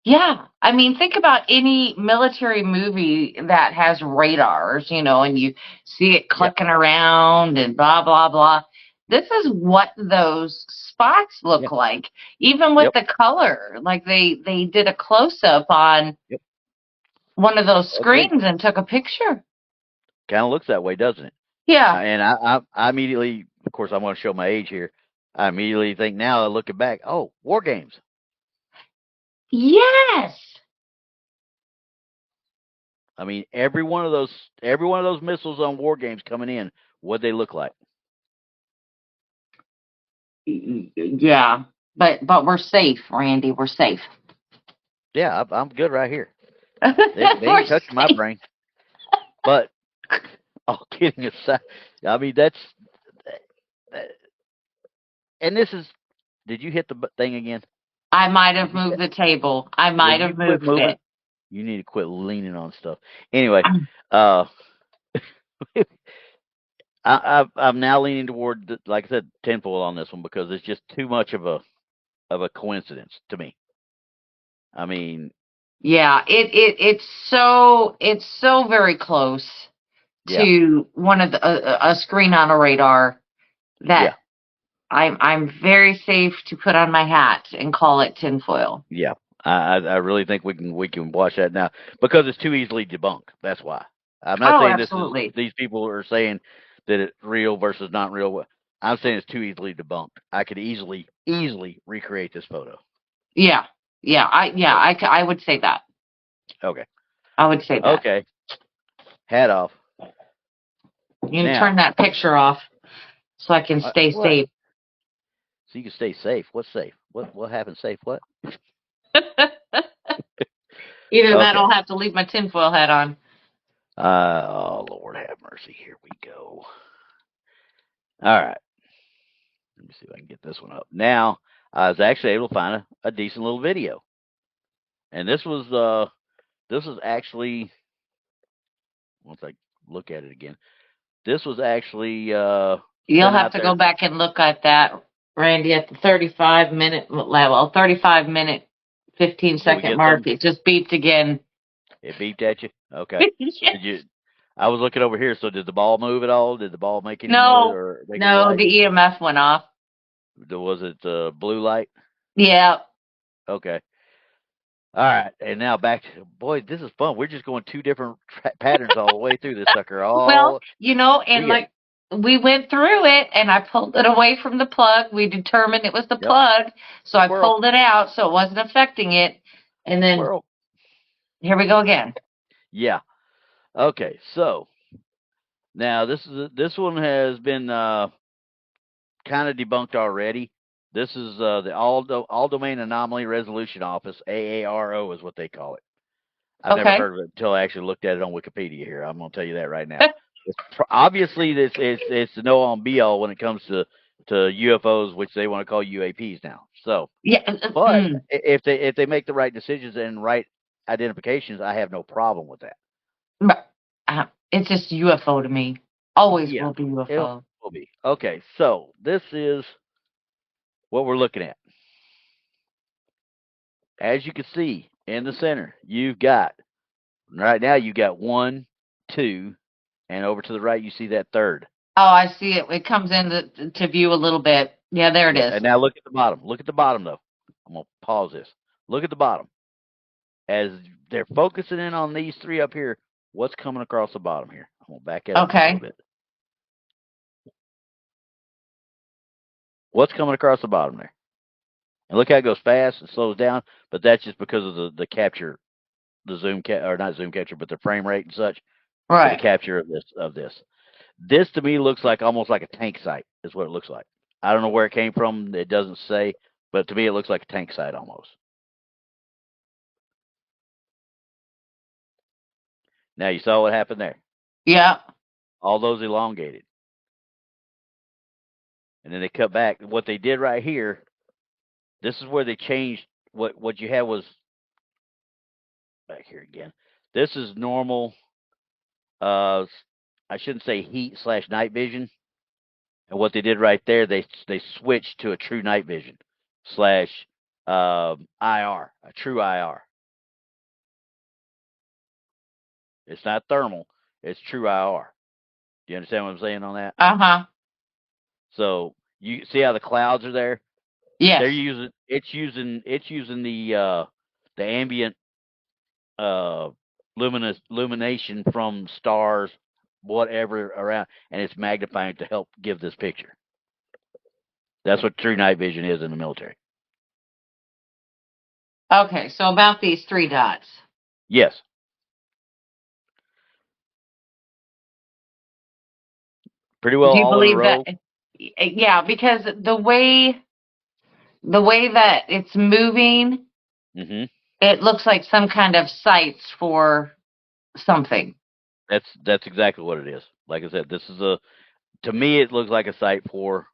[SPEAKER 1] yeah. I mean, think about any military movie that has radars, and you see it
[SPEAKER 2] Yeah,
[SPEAKER 1] clicking around and blah, blah, blah. This is what those spots
[SPEAKER 2] yeah,
[SPEAKER 1] look like, even with
[SPEAKER 2] yep,
[SPEAKER 1] the color. Like they did a close up on
[SPEAKER 2] yep.
[SPEAKER 1] one of those
[SPEAKER 2] Agreed.
[SPEAKER 1] screens and took a picture.
[SPEAKER 2] Kind of looks that way, doesn't it?
[SPEAKER 1] Yeah.
[SPEAKER 2] And I immediately, of course, I'm going to show my age here. I immediately think now, looking back, oh, war games.
[SPEAKER 1] Yes.
[SPEAKER 2] I mean, every one of those missiles on war games coming in, what they look like.
[SPEAKER 1] Yeah. But we're safe, Randy. We're safe.
[SPEAKER 2] Yeah, I'm good right here. They
[SPEAKER 1] We're
[SPEAKER 2] ain't touching my
[SPEAKER 1] safe.
[SPEAKER 2] brain. But all kidding aside, I mean and this is. Did you hit the thing again?
[SPEAKER 1] I might
[SPEAKER 2] Did
[SPEAKER 1] have
[SPEAKER 2] you
[SPEAKER 1] moved
[SPEAKER 2] hit?
[SPEAKER 1] the table. I
[SPEAKER 2] Will
[SPEAKER 1] might
[SPEAKER 2] you
[SPEAKER 1] have
[SPEAKER 2] quit
[SPEAKER 1] moved
[SPEAKER 2] moving?
[SPEAKER 1] it.
[SPEAKER 2] You need to quit leaning on stuff. Anyway, uh, I'm now leaning toward, like I said, tinfoil on this one because it's just too much of a coincidence to me. I mean,
[SPEAKER 1] Yeah, it's so very close
[SPEAKER 2] yeah,
[SPEAKER 1] to one of a screen on a radar
[SPEAKER 2] yeah,
[SPEAKER 1] that I'm very safe to put on my hat and call it tinfoil.
[SPEAKER 2] yeah. I really think we can watch that now because it's too easily debunked. That's why. I'm not
[SPEAKER 1] Oh,
[SPEAKER 2] saying
[SPEAKER 1] absolutely.
[SPEAKER 2] these people are saying that it's real versus not real. I'm saying it's too easily debunked. I could easily recreate this photo.
[SPEAKER 1] Yeah.
[SPEAKER 2] So
[SPEAKER 1] I would say that.
[SPEAKER 2] okay,
[SPEAKER 1] I would say that.
[SPEAKER 2] okay, hat off.
[SPEAKER 1] You can turn
[SPEAKER 2] Now,
[SPEAKER 1] that picture off so I can stay
[SPEAKER 2] what?
[SPEAKER 1] safe.
[SPEAKER 2] So you can stay safe. What's safe? What happens safe? What?
[SPEAKER 1] Either that or
[SPEAKER 2] Okay.
[SPEAKER 1] I'll have to leave my tinfoil hat on.
[SPEAKER 2] Oh Lord have mercy. Here we go. All right. Let me see if I can get this one up. Now I was actually able to find a decent little video, and this was actually, once I look at it again, this was actually
[SPEAKER 1] You'll
[SPEAKER 2] sent
[SPEAKER 1] have
[SPEAKER 2] out
[SPEAKER 1] to
[SPEAKER 2] there.
[SPEAKER 1] go back and look at that, Randy, at the 35-minute level, 35-minute, 15
[SPEAKER 2] Did we
[SPEAKER 1] second
[SPEAKER 2] get
[SPEAKER 1] mark.
[SPEAKER 2] some?
[SPEAKER 1] It just beeped again.
[SPEAKER 2] It beeped at you. Okay.
[SPEAKER 1] Yes.
[SPEAKER 2] Did you? I was looking over here. So did the ball move at all? Did the ball make any noise
[SPEAKER 1] No,
[SPEAKER 2] or make any
[SPEAKER 1] no,
[SPEAKER 2] light?
[SPEAKER 1] the EMF went off.
[SPEAKER 2] Was it blue light?
[SPEAKER 1] Yeah.
[SPEAKER 2] Okay. All right, and now back to boy. This is fun. We're just going two different patterns all the way through this sucker.
[SPEAKER 1] Well,
[SPEAKER 2] All we
[SPEAKER 1] and
[SPEAKER 2] get.
[SPEAKER 1] like we went through it and I pulled it away from the plug. We determined it was the
[SPEAKER 2] Yep.
[SPEAKER 1] plug, so I
[SPEAKER 2] Squirrel.
[SPEAKER 1] pulled it out so it wasn't affecting it. And then
[SPEAKER 2] Squirrel.
[SPEAKER 1] here we go again.
[SPEAKER 2] Yeah. Okay. So now this one has been kind of debunked already. This is the All Domain Anomaly Resolution Office, AARO is what they call it. I've never
[SPEAKER 1] Okay.
[SPEAKER 2] heard of it until I actually looked at it on Wikipedia here. I'm going to tell you that right now. Obviously, it's the no on be all when it comes to UFOs, which they want to call UAPs now. So,
[SPEAKER 1] Yeah.
[SPEAKER 2] but if they make the right decisions and right identifications, I have no problem with that.
[SPEAKER 1] But, it's just UFO to me. Always
[SPEAKER 2] Yeah,
[SPEAKER 1] will be
[SPEAKER 2] it
[SPEAKER 1] UFO.
[SPEAKER 2] will be okay. So this is what we're looking at. As you can see in the center, you've got right now you got 1, 2, and over to the right you see that third.
[SPEAKER 1] Oh, I see it. It comes in to view a little bit. Yeah, there it
[SPEAKER 2] Yep.
[SPEAKER 1] is.
[SPEAKER 2] And now look at the bottom. Look at the bottom though. I'm gonna pause this. Look at the bottom. As they're focusing in on these three up here, what's coming across the bottom here? I'm gonna back it up just a little
[SPEAKER 1] Okay.
[SPEAKER 2] bit. What's coming across the bottom there? And look how it goes fast and slows down, but that's just because of the capture, the zoom or not zoom capture, but the frame rate and such for the
[SPEAKER 1] Right.
[SPEAKER 2] capture of this. This to me looks like almost like a tank site is what it looks like. I don't know where it came from. It doesn't say, but to me it looks like a tank site almost. Now you saw what happened there.
[SPEAKER 1] Yeah.
[SPEAKER 2] All those elongated. And then they cut back. What they did right here, this is where they changed what you had was back here again. This is normal I shouldn't say heat / night vision. And what they did right there, they switched to a true night vision / IR, a true IR. It's not thermal, it's true IR. Do you understand what I'm saying on that?
[SPEAKER 1] Uh-huh.
[SPEAKER 2] So you see how the clouds are there?
[SPEAKER 1] Yes.
[SPEAKER 2] They're using it's using the ambient uh illumination from stars, whatever around, and it's magnifying to help give this picture. That's what true night vision is in the military.
[SPEAKER 1] Okay, so about these three dots.
[SPEAKER 2] Yes. Pretty well
[SPEAKER 1] Do you
[SPEAKER 2] all in a
[SPEAKER 1] believe that?
[SPEAKER 2] row.
[SPEAKER 1] Yeah, because the way that it's moving,
[SPEAKER 2] Hmm.
[SPEAKER 1] it looks like some kind of sites for something.
[SPEAKER 2] That's exactly what it is. Like I said, this is to me it looks like a site for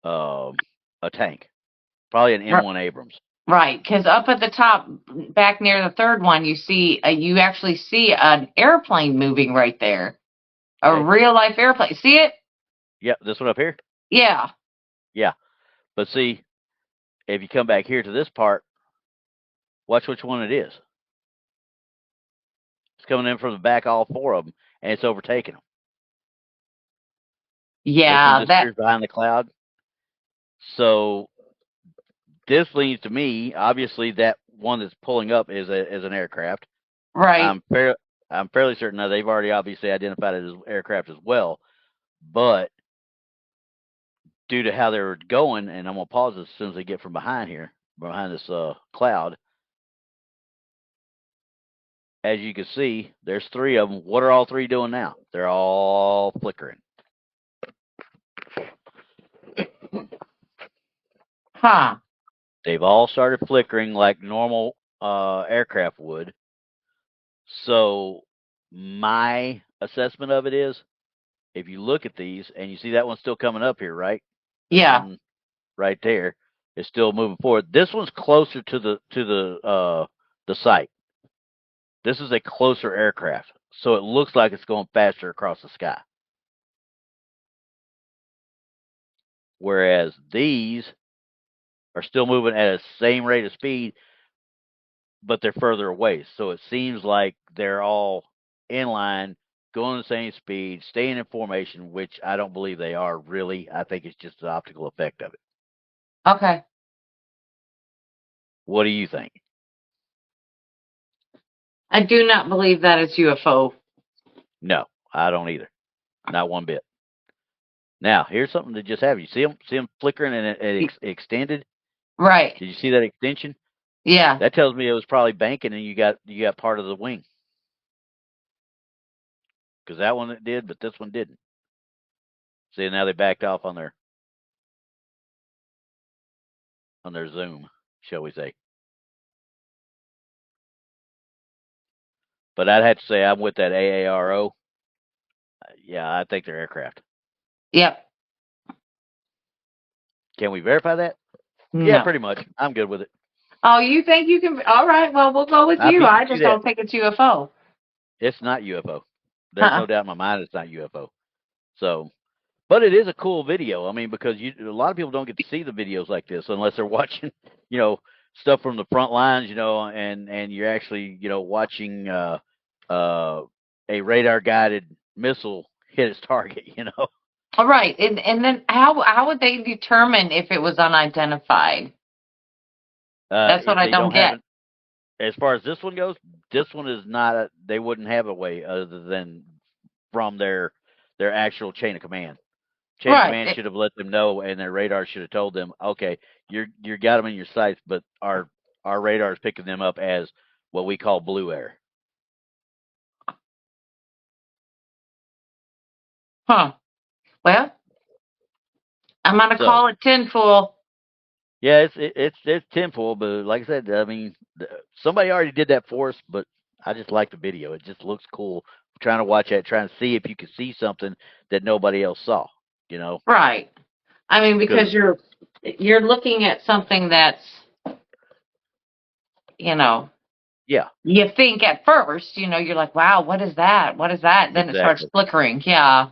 [SPEAKER 2] um a tank, probably an M1 Abrams.
[SPEAKER 1] Right, because up at the top, back near the third one, you actually see an airplane moving right there, a
[SPEAKER 2] Okay.
[SPEAKER 1] real life airplane. See it?
[SPEAKER 2] Yep, this one up here.
[SPEAKER 1] Yeah.
[SPEAKER 2] Yeah, but see, if you come back here to this part, watch which one it is. It's coming in from the back, all four of them, and it's overtaking them. This one
[SPEAKER 1] Yeah, that
[SPEAKER 2] disappears behind the cloud. So this leads to me, obviously, that one that's pulling up is an aircraft.
[SPEAKER 1] right.
[SPEAKER 2] I'm fairly certain that they've already obviously identified it as aircraft as well, but due to how they're going, and I'm gonna pause as soon as they get from behind here, behind this cloud. As you can see, there's three of them. What are all three doing now? They're all flickering.
[SPEAKER 1] Huh.
[SPEAKER 2] They've all started flickering like normal aircraft would. So my assessment of it is, if you look at these and you see that one still coming up here, right? This
[SPEAKER 1] Yeah.
[SPEAKER 2] one right there is still moving forward. This one's closer to the site. This is a closer aircraft, so it looks like it's going faster across the sky. Whereas these are still moving at a same rate of speed, but they're further away. So it seems like they're all in line, going the same speed, staying in formation, which I don't believe they are really. I think it's just the optical effect of it.
[SPEAKER 1] Okay.
[SPEAKER 2] What do you think?
[SPEAKER 1] I do not believe that it's UFO.
[SPEAKER 2] No, I don't either. Not one bit. Now, here's something that just happened. You see them flickering and it extended?
[SPEAKER 1] Right.
[SPEAKER 2] Did you see that extension?
[SPEAKER 1] Yeah.
[SPEAKER 2] That tells me it was probably banking and you got part of the wing. Because that one it did, but this one didn't. See, now they backed off on their zoom, shall we say. But I'd have to say I'm with that AARO. Yeah, I think they're aircraft.
[SPEAKER 1] Yep.
[SPEAKER 2] Can we verify that?
[SPEAKER 1] No.
[SPEAKER 2] Yeah, pretty much. I'm good with it.
[SPEAKER 1] Oh, you think you can? All right. Well, we'll go with you. I just don't think it's UFO.
[SPEAKER 2] It's not UFO. There's no doubt in my mind it's not UFO. So, but it is a cool video. I mean, because a lot of people don't get to see the videos like this unless they're watching, stuff from the front lines, and you're actually, watching a radar guided missile hit its target,
[SPEAKER 1] All right. And then how would they determine if it was unidentified? That's what I don't get.
[SPEAKER 2] As far as this one goes, this one is not. They wouldn't have a way other than from their actual chain of command. Chain of command should have let them know, and their radar should have told them, okay, you got them in your sights, but our radar is picking them up as what we call blue air.
[SPEAKER 1] Huh. Well, I'm gonna call it tinfoil.
[SPEAKER 2] Yeah, it's tinfoil, but like I said, I mean, somebody already did that for us, but I just like the video. It just looks cool. I'm trying to watch that, trying to see if you can see something that nobody else saw.
[SPEAKER 1] Right. I mean, because you're looking at something that's,
[SPEAKER 2] Yeah.
[SPEAKER 1] You think at first, you're like, wow, what is that? What is that? Then it starts flickering. Yeah.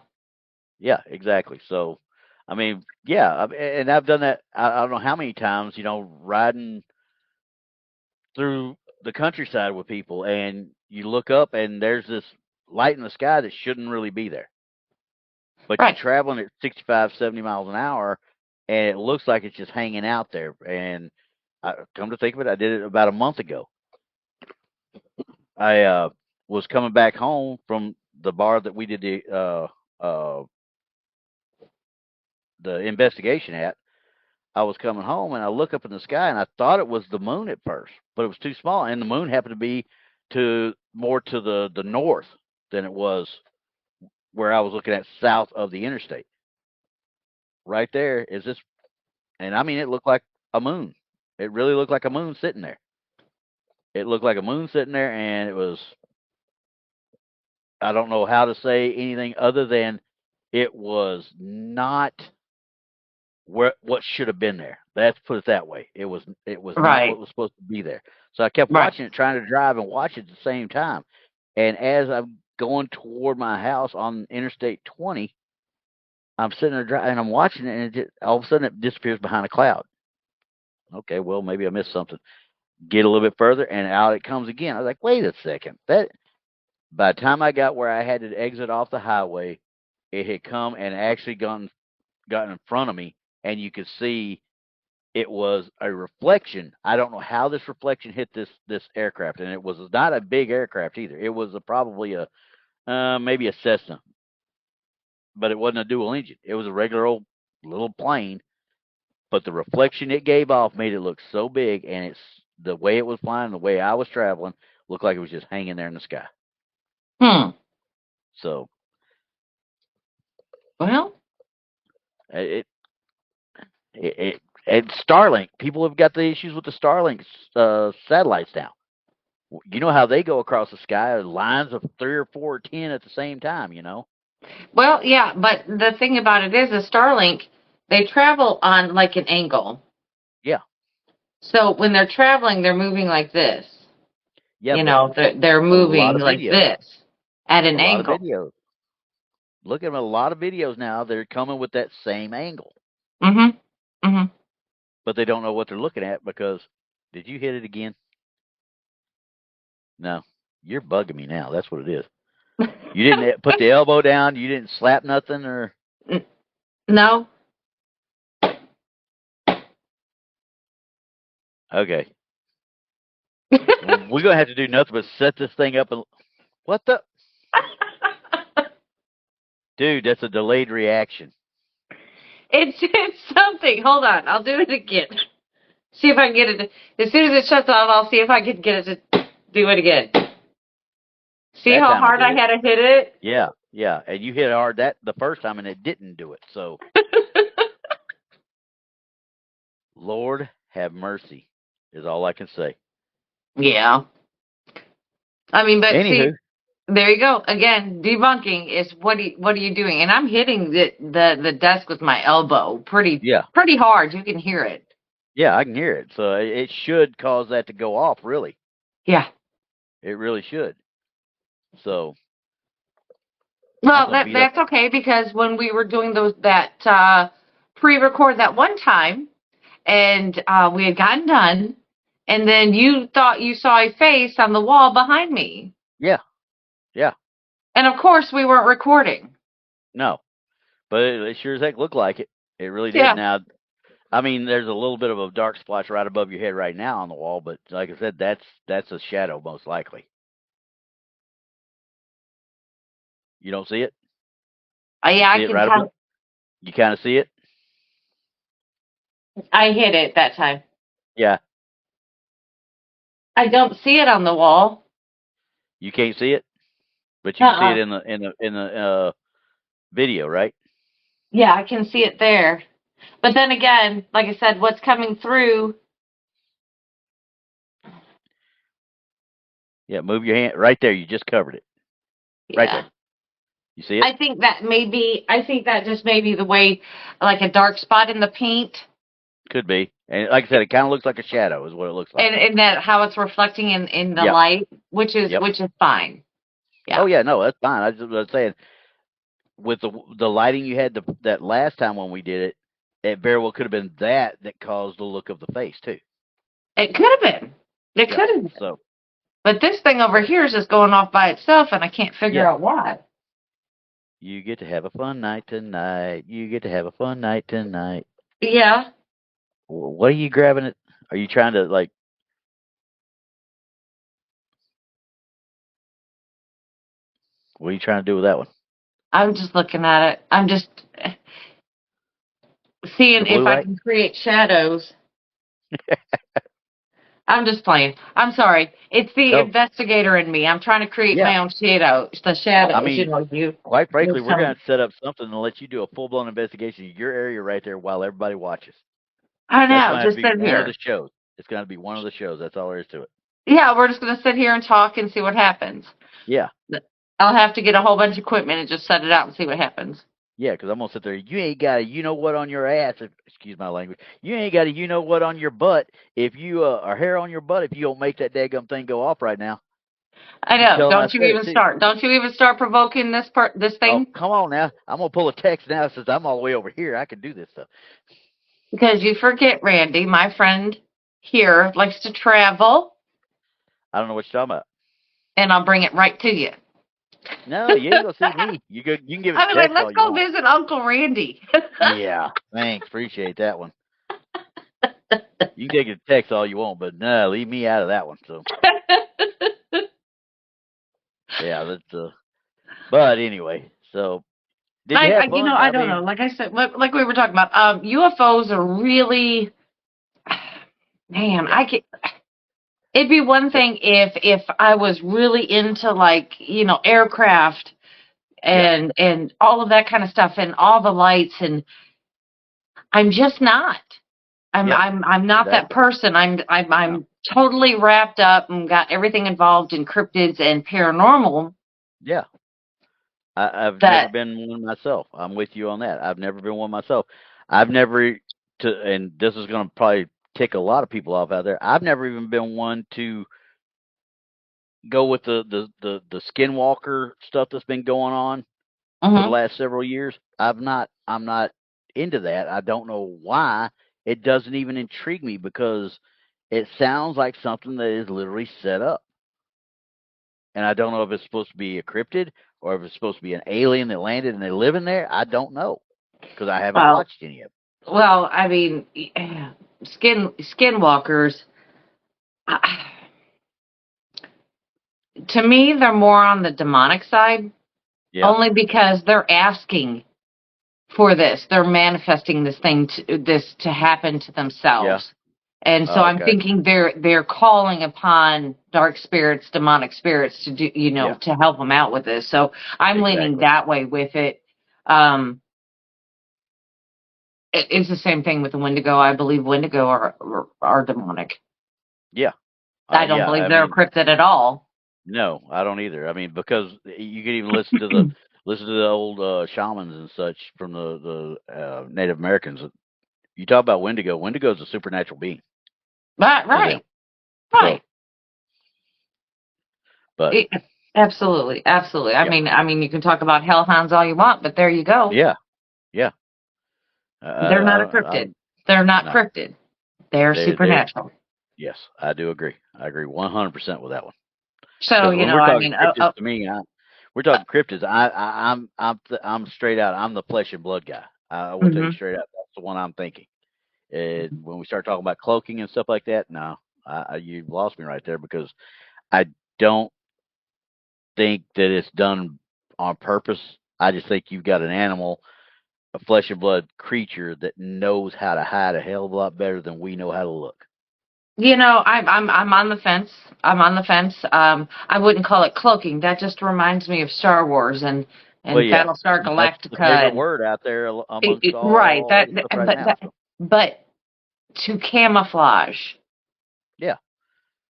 [SPEAKER 2] Yeah, exactly. So, I mean, yeah, and I've done that. I don't know how many times, riding through the countryside with people, and you look up and there's this light in the sky that shouldn't really be there. But you're traveling at 65, 70 miles an hour, and it looks like it's just hanging out there. And come to think of it, I did it about a month ago. I was coming back home from the bar that we did the investigation at. I was coming home and I look up in the sky and I thought it was the moon at first, but it was too small, and the moon happened to be more to the north than it was where I was looking at south of the interstate. Right there is this, and I mean it looked like a moon. It really looked like a moon sitting there. It looked like a moon sitting there, and it was, I don't know how to say anything other than it was not what should have been there. Let's put it that way. It was not what was supposed to be there. So I kept watching it, trying to drive and watch it at the same time. And as I'm going toward my house on Interstate 20, I'm sitting there driving and I'm watching it, and all of a sudden it disappears behind a cloud. Okay, well, maybe I missed something. Get a little bit further and out it comes again. I was like, wait a second. That by the time I got where I had to exit off the highway, it had come and actually gotten in front of me, and you could see it was a reflection. I don't know how this reflection hit this aircraft, and it was not a big aircraft either. It was probably maybe a Cessna, but it wasn't a dual engine. It was a regular old little plane, but the reflection it gave off made it look so big, and it's the way it was flying, the way I was traveling, looked like it was just hanging there in the sky. So,
[SPEAKER 1] well,
[SPEAKER 2] and Starlink, people have got the issues with the Starlink satellites now. You know how they go across the sky, lines of 3 or 4 or 10 at the same time,
[SPEAKER 1] Well, yeah, but the thing about it is the Starlink, they travel on like an angle.
[SPEAKER 2] Yeah.
[SPEAKER 1] So when they're traveling, they're moving like this.
[SPEAKER 2] Yeah.
[SPEAKER 1] They're moving like this at an angle.
[SPEAKER 2] A lot of videos. Look at a lot of videos now. They're coming with that same angle. But they don't know what they're looking at because, did you hit it again? No. You're bugging me now. That's what it is. You didn't put the elbow down? You didn't slap nothing? Or
[SPEAKER 1] No.
[SPEAKER 2] Okay. We're gonna have to do nothing but set this thing up and what the dude? That's a delayed reaction.
[SPEAKER 1] It's something. Hold on, I'll do it again. See if I can get it. As soon as it shuts off, I'll see if I can get it to do it again. See
[SPEAKER 2] That
[SPEAKER 1] how
[SPEAKER 2] time it
[SPEAKER 1] hard
[SPEAKER 2] did
[SPEAKER 1] I
[SPEAKER 2] it.
[SPEAKER 1] had to hit it?
[SPEAKER 2] Yeah, and you hit it hard that the first time and it didn't do it. So, Lord have mercy, is all I can say.
[SPEAKER 1] Yeah. I mean, but see,
[SPEAKER 2] Anywho,
[SPEAKER 1] there you go. Again, debunking is what are you doing? And I'm hitting the desk with my elbow
[SPEAKER 2] yeah,
[SPEAKER 1] pretty hard. You can hear it.
[SPEAKER 2] yeah, I can hear it. So it should cause that to go off. Really,
[SPEAKER 1] Yeah.
[SPEAKER 2] it really should. So I'm
[SPEAKER 1] Well,
[SPEAKER 2] gonna beat up.
[SPEAKER 1] that's okay because when we were doing that pre-record that one time, and we had gotten done, and then you thought you saw a face on the wall behind me,
[SPEAKER 2] Yeah, yeah,
[SPEAKER 1] and of course we weren't recording.
[SPEAKER 2] no, but it sure as heck looked like it. It really did.
[SPEAKER 1] Yeah.
[SPEAKER 2] Now, I mean, there's a little bit of a dark splotch right above your head right now on the wall, but like I said, that's a shadow most likely. You don't see it? You
[SPEAKER 1] Yeah,
[SPEAKER 2] see
[SPEAKER 1] I
[SPEAKER 2] it
[SPEAKER 1] can
[SPEAKER 2] right above?
[SPEAKER 1] tell.
[SPEAKER 2] You kind of see it?
[SPEAKER 1] I hit it that time.
[SPEAKER 2] Yeah.
[SPEAKER 1] I don't see it on the wall.
[SPEAKER 2] You can't see it, but you can see it
[SPEAKER 1] Uh-uh.
[SPEAKER 2] in the video, right?
[SPEAKER 1] Yeah, I can see it there. But then again, like I said, what's coming through?
[SPEAKER 2] Yeah. Move your hand right there. You just covered it. Right
[SPEAKER 1] Yeah.
[SPEAKER 2] there. You see it?
[SPEAKER 1] I think that just may be the way, like a dark spot in the paint,
[SPEAKER 2] Could be. And like I said, it kind of looks like a shadow, is what it looks like.
[SPEAKER 1] and that how it's reflecting in the
[SPEAKER 2] Yeah.
[SPEAKER 1] light, which is
[SPEAKER 2] Yep.
[SPEAKER 1] fine. Yeah.
[SPEAKER 2] Oh yeah. No, that's fine. I just was saying with the lighting you had that last time when we did it, it very well could have been that caused the look of the face too.
[SPEAKER 1] It could have been. It
[SPEAKER 2] Yeah.
[SPEAKER 1] could have been.
[SPEAKER 2] So
[SPEAKER 1] But this thing over here is just going off by itself, and I can't figure
[SPEAKER 2] yeah.
[SPEAKER 1] out why.
[SPEAKER 2] You get to have a fun night tonight. You get to have a fun night tonight.
[SPEAKER 1] Yeah.
[SPEAKER 2] What are you grabbing it? Are you trying to like? What are you trying to do with that one?
[SPEAKER 1] I'm just looking at it. I'm just
[SPEAKER 2] The
[SPEAKER 1] seeing
[SPEAKER 2] blue
[SPEAKER 1] if I
[SPEAKER 2] light?
[SPEAKER 1] can create shadows. I'm just playing. I'm sorry. It's the
[SPEAKER 2] No.
[SPEAKER 1] investigator in me. I'm trying to create
[SPEAKER 2] Yeah.
[SPEAKER 1] my own the
[SPEAKER 2] I
[SPEAKER 1] shadows.
[SPEAKER 2] mean, quite
[SPEAKER 1] You're
[SPEAKER 2] frankly, we're
[SPEAKER 1] telling.
[SPEAKER 2] going to set up something and let you do a full blown investigation of your area right there while everybody watches.
[SPEAKER 1] I
[SPEAKER 2] That's
[SPEAKER 1] know.
[SPEAKER 2] going to have to
[SPEAKER 1] Just
[SPEAKER 2] be
[SPEAKER 1] sit
[SPEAKER 2] one of the
[SPEAKER 1] here.
[SPEAKER 2] shows. It's going to be one of the shows. That's all there is to it.
[SPEAKER 1] Yeah, we're just gonna sit here and talk and see what happens.
[SPEAKER 2] Yeah.
[SPEAKER 1] I'll have to get a whole bunch of equipment and just set it out and see what happens.
[SPEAKER 2] Yeah, because I'm going to sit there. You ain't got a you know what on your ass. Excuse my language. You ain't got a you know what on your butt if you or hair on your butt if you don't make that daggum thing go off right now.
[SPEAKER 1] I
[SPEAKER 2] You
[SPEAKER 1] know.
[SPEAKER 2] tell them I
[SPEAKER 1] Don't you
[SPEAKER 2] said it
[SPEAKER 1] even
[SPEAKER 2] too.
[SPEAKER 1] start. Don't you even start provoking this
[SPEAKER 2] Oh,
[SPEAKER 1] thing?
[SPEAKER 2] come on now. I'm going to pull a text now since I'm all the way over here. I can do this stuff.
[SPEAKER 1] Because you forget, Randy, my friend here likes to travel,
[SPEAKER 2] I don't know what you're talking about.
[SPEAKER 1] and I'll bring it right to you.
[SPEAKER 2] No, you ain't going to see me. You can give it
[SPEAKER 1] I
[SPEAKER 2] a
[SPEAKER 1] was like,
[SPEAKER 2] text
[SPEAKER 1] let's
[SPEAKER 2] all you
[SPEAKER 1] go
[SPEAKER 2] want.
[SPEAKER 1] visit Uncle Randy.
[SPEAKER 2] Yeah, thanks. Appreciate that one. You can take a text all you want, but no, leave me out of that one. So, yeah, that's. But anyway, so did you have fun?
[SPEAKER 1] I
[SPEAKER 2] I
[SPEAKER 1] don't
[SPEAKER 2] mean,
[SPEAKER 1] know. Like I said, like we were talking about, UFOs are really, man,
[SPEAKER 2] yeah,
[SPEAKER 1] it'd be one thing if I was really into like, aircraft
[SPEAKER 2] yeah,
[SPEAKER 1] and all of that kind of stuff and all the lights, and I'm just not.
[SPEAKER 2] yeah,
[SPEAKER 1] I'm not that
[SPEAKER 2] exactly.
[SPEAKER 1] person.
[SPEAKER 2] No,
[SPEAKER 1] I'm totally wrapped up and got everything involved in cryptids and paranormal
[SPEAKER 2] yeah. I've never
[SPEAKER 1] that.
[SPEAKER 2] been one myself. I'm with you on that. I've never been one myself. I've never and this is going to probably tick a lot of people off out there. I've never even been one to go with the skinwalker stuff that's been going on for the
[SPEAKER 1] Mhm.
[SPEAKER 2] last several years. I'm not into that. I don't know why. It doesn't even intrigue me because it sounds like something that is literally set up. And I don't know if it's supposed to be a cryptid or if it's supposed to be an alien that landed and they live in there. I don't know because I haven't
[SPEAKER 1] Well,
[SPEAKER 2] watched any of
[SPEAKER 1] well, I mean, skinwalkers. to me, they're more on the demonic side,
[SPEAKER 2] Yeah.
[SPEAKER 1] only because they're asking for this. They're manifesting this to happen to themselves. And so I'm thinking they're calling upon dark spirits, demonic spirits to do, to help them out with this. So I'm leaning that way with it. It's the same thing with the Wendigo. I believe Wendigo are demonic.
[SPEAKER 2] Yeah.
[SPEAKER 1] I don't believe they're cryptid at all.
[SPEAKER 2] No, I don't either. I mean, because you can even listen to the old shamans and such from the Native Americans. You talk about Wendigo. Wendigo is a supernatural being.
[SPEAKER 1] Right.
[SPEAKER 2] So, but
[SPEAKER 1] absolutely. I mean, you can talk about hellhounds all you want, but there you go.
[SPEAKER 2] Yeah.
[SPEAKER 1] They're not a cryptid. They're not cryptid. They're supernatural.
[SPEAKER 2] Yes, I do agree. I agree 100% with that one.
[SPEAKER 1] So
[SPEAKER 2] when we're talking cryptids, to me, we're talking cryptids. I'm straight out. I'm the flesh and blood guy. I will tell you straight out. That's the one I'm thinking. When we start talking about cloaking and stuff like that, no, you've lost me right there, because I don't think that it's done on purpose. I just think you've got an animal, a flesh and blood creature that knows how to hide a hell of a lot better than we know how to look.
[SPEAKER 1] I'm on the fence. I wouldn't call it cloaking. That just reminds me of Star Wars and Battlestar Galactica.
[SPEAKER 2] That's the favorite word out there amongst all
[SPEAKER 1] right.
[SPEAKER 2] stuff right now.
[SPEAKER 1] But to camouflage.
[SPEAKER 2] Yeah.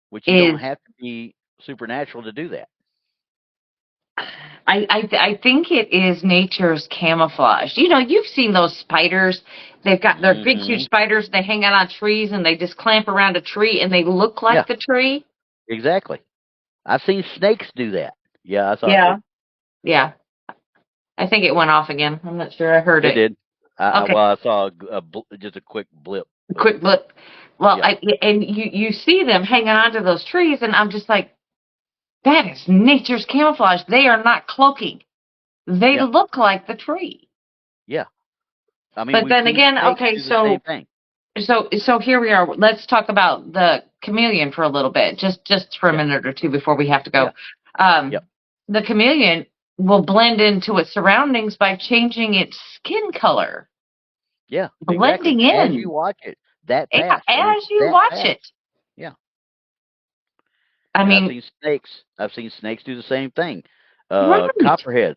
[SPEAKER 2] Which you don't have to be supernatural to do that.
[SPEAKER 1] I think it is nature's camouflage. You've seen those spiders. They've got their big, huge spiders. They hang out on trees, and they just clamp around a tree, and they look like the tree.
[SPEAKER 2] Exactly. I've seen snakes do that. Yeah, I saw it.
[SPEAKER 1] Yeah. I think it went off again. I'm not sure. I heard it.
[SPEAKER 2] It did. I saw just a quick blip.
[SPEAKER 1] Quick blip. Well, and you see them hanging onto those trees, and I'm just like, that is nature's camouflage. They are not cloaking. They look like the tree.
[SPEAKER 2] Yeah. I mean,
[SPEAKER 1] but then again, okay, so here we are. Let's talk about the chameleon for a little bit, just for a minute or two before we have to go. The chameleon will blend into its surroundings by changing its skin color.
[SPEAKER 2] Yeah,
[SPEAKER 1] blending in
[SPEAKER 2] as you watch it. As
[SPEAKER 1] you watch it.
[SPEAKER 2] Yeah.
[SPEAKER 1] I mean,
[SPEAKER 2] I've seen snakes do the same thing. Copperheads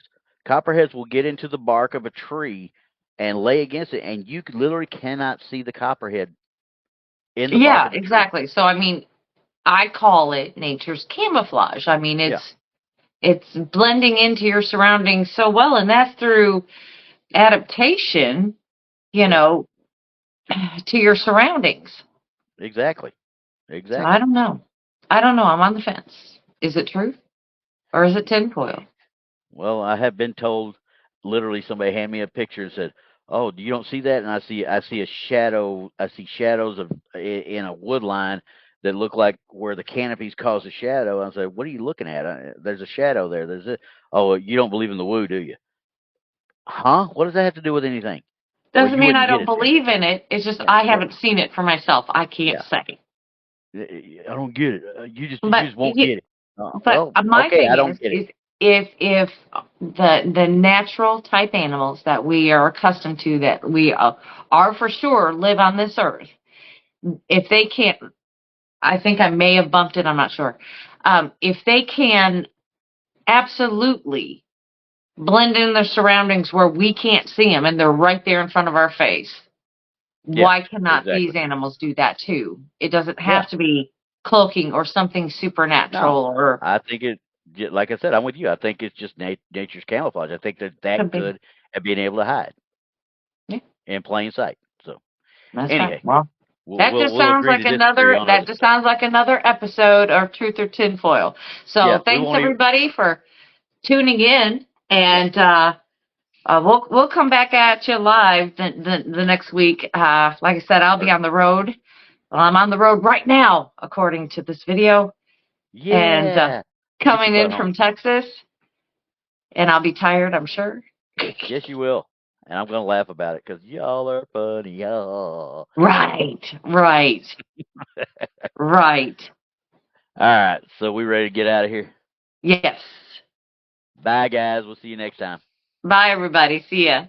[SPEAKER 2] will get into the bark of a tree and lay against it, and you literally cannot see the copperhead in the bark of the
[SPEAKER 1] exactly.
[SPEAKER 2] tree.
[SPEAKER 1] So I mean, I call it nature's camouflage. I mean, it's blending into your surroundings so well, and that's through adaptation, to your surroundings.
[SPEAKER 2] Exactly.
[SPEAKER 1] So I don't know. I'm on the fence. Is it truth or is it tinfoil?
[SPEAKER 2] Well, I have been told, literally, somebody handed me a picture and said, "Oh, you don't see that?" And I see a shadow. I see shadows in a wood line that look like where the canopies cause a shadow. I said, "What are you looking at? There's a shadow there. Oh, you don't believe in the woo, do you?" Huh? What does that have to do with anything?
[SPEAKER 1] Doesn't mean I don't believe in it. It's just I haven't seen it for myself. I can't say.
[SPEAKER 2] I don't get it. You just won't get it.
[SPEAKER 1] My thing is if the natural type animals that we are accustomed to, that we are for sure live on this earth, if they can't, I think I may have bumped it, I'm not sure. If they can absolutely blend in their surroundings where we can't see them and they're right there in front of our face, why cannot these animals do that too? It doesn't have to be cloaking or something supernatural.
[SPEAKER 2] No, I think like I said, I'm with you. I think it's just nature's camouflage. I think they're that good at being able to hide in plain sight. So anyway,
[SPEAKER 1] well, that just sounds like another episode of Truth or Tinfoil. So thanks everybody for tuning in, and we'll come back at you live the next week. Like I said, I'll be on the road. Well, I'm on the road right now, according to this video.
[SPEAKER 2] Yeah.
[SPEAKER 1] And coming in from Texas, and I'll be tired, I'm sure.
[SPEAKER 2] Yes, you will. And I'm going to laugh about it because y'all are funny, y'all.
[SPEAKER 1] Right. Right.
[SPEAKER 2] All right. So we ready to get out of here?
[SPEAKER 1] Yes.
[SPEAKER 2] Bye, guys. We'll see you next time.
[SPEAKER 1] Bye, everybody. See ya.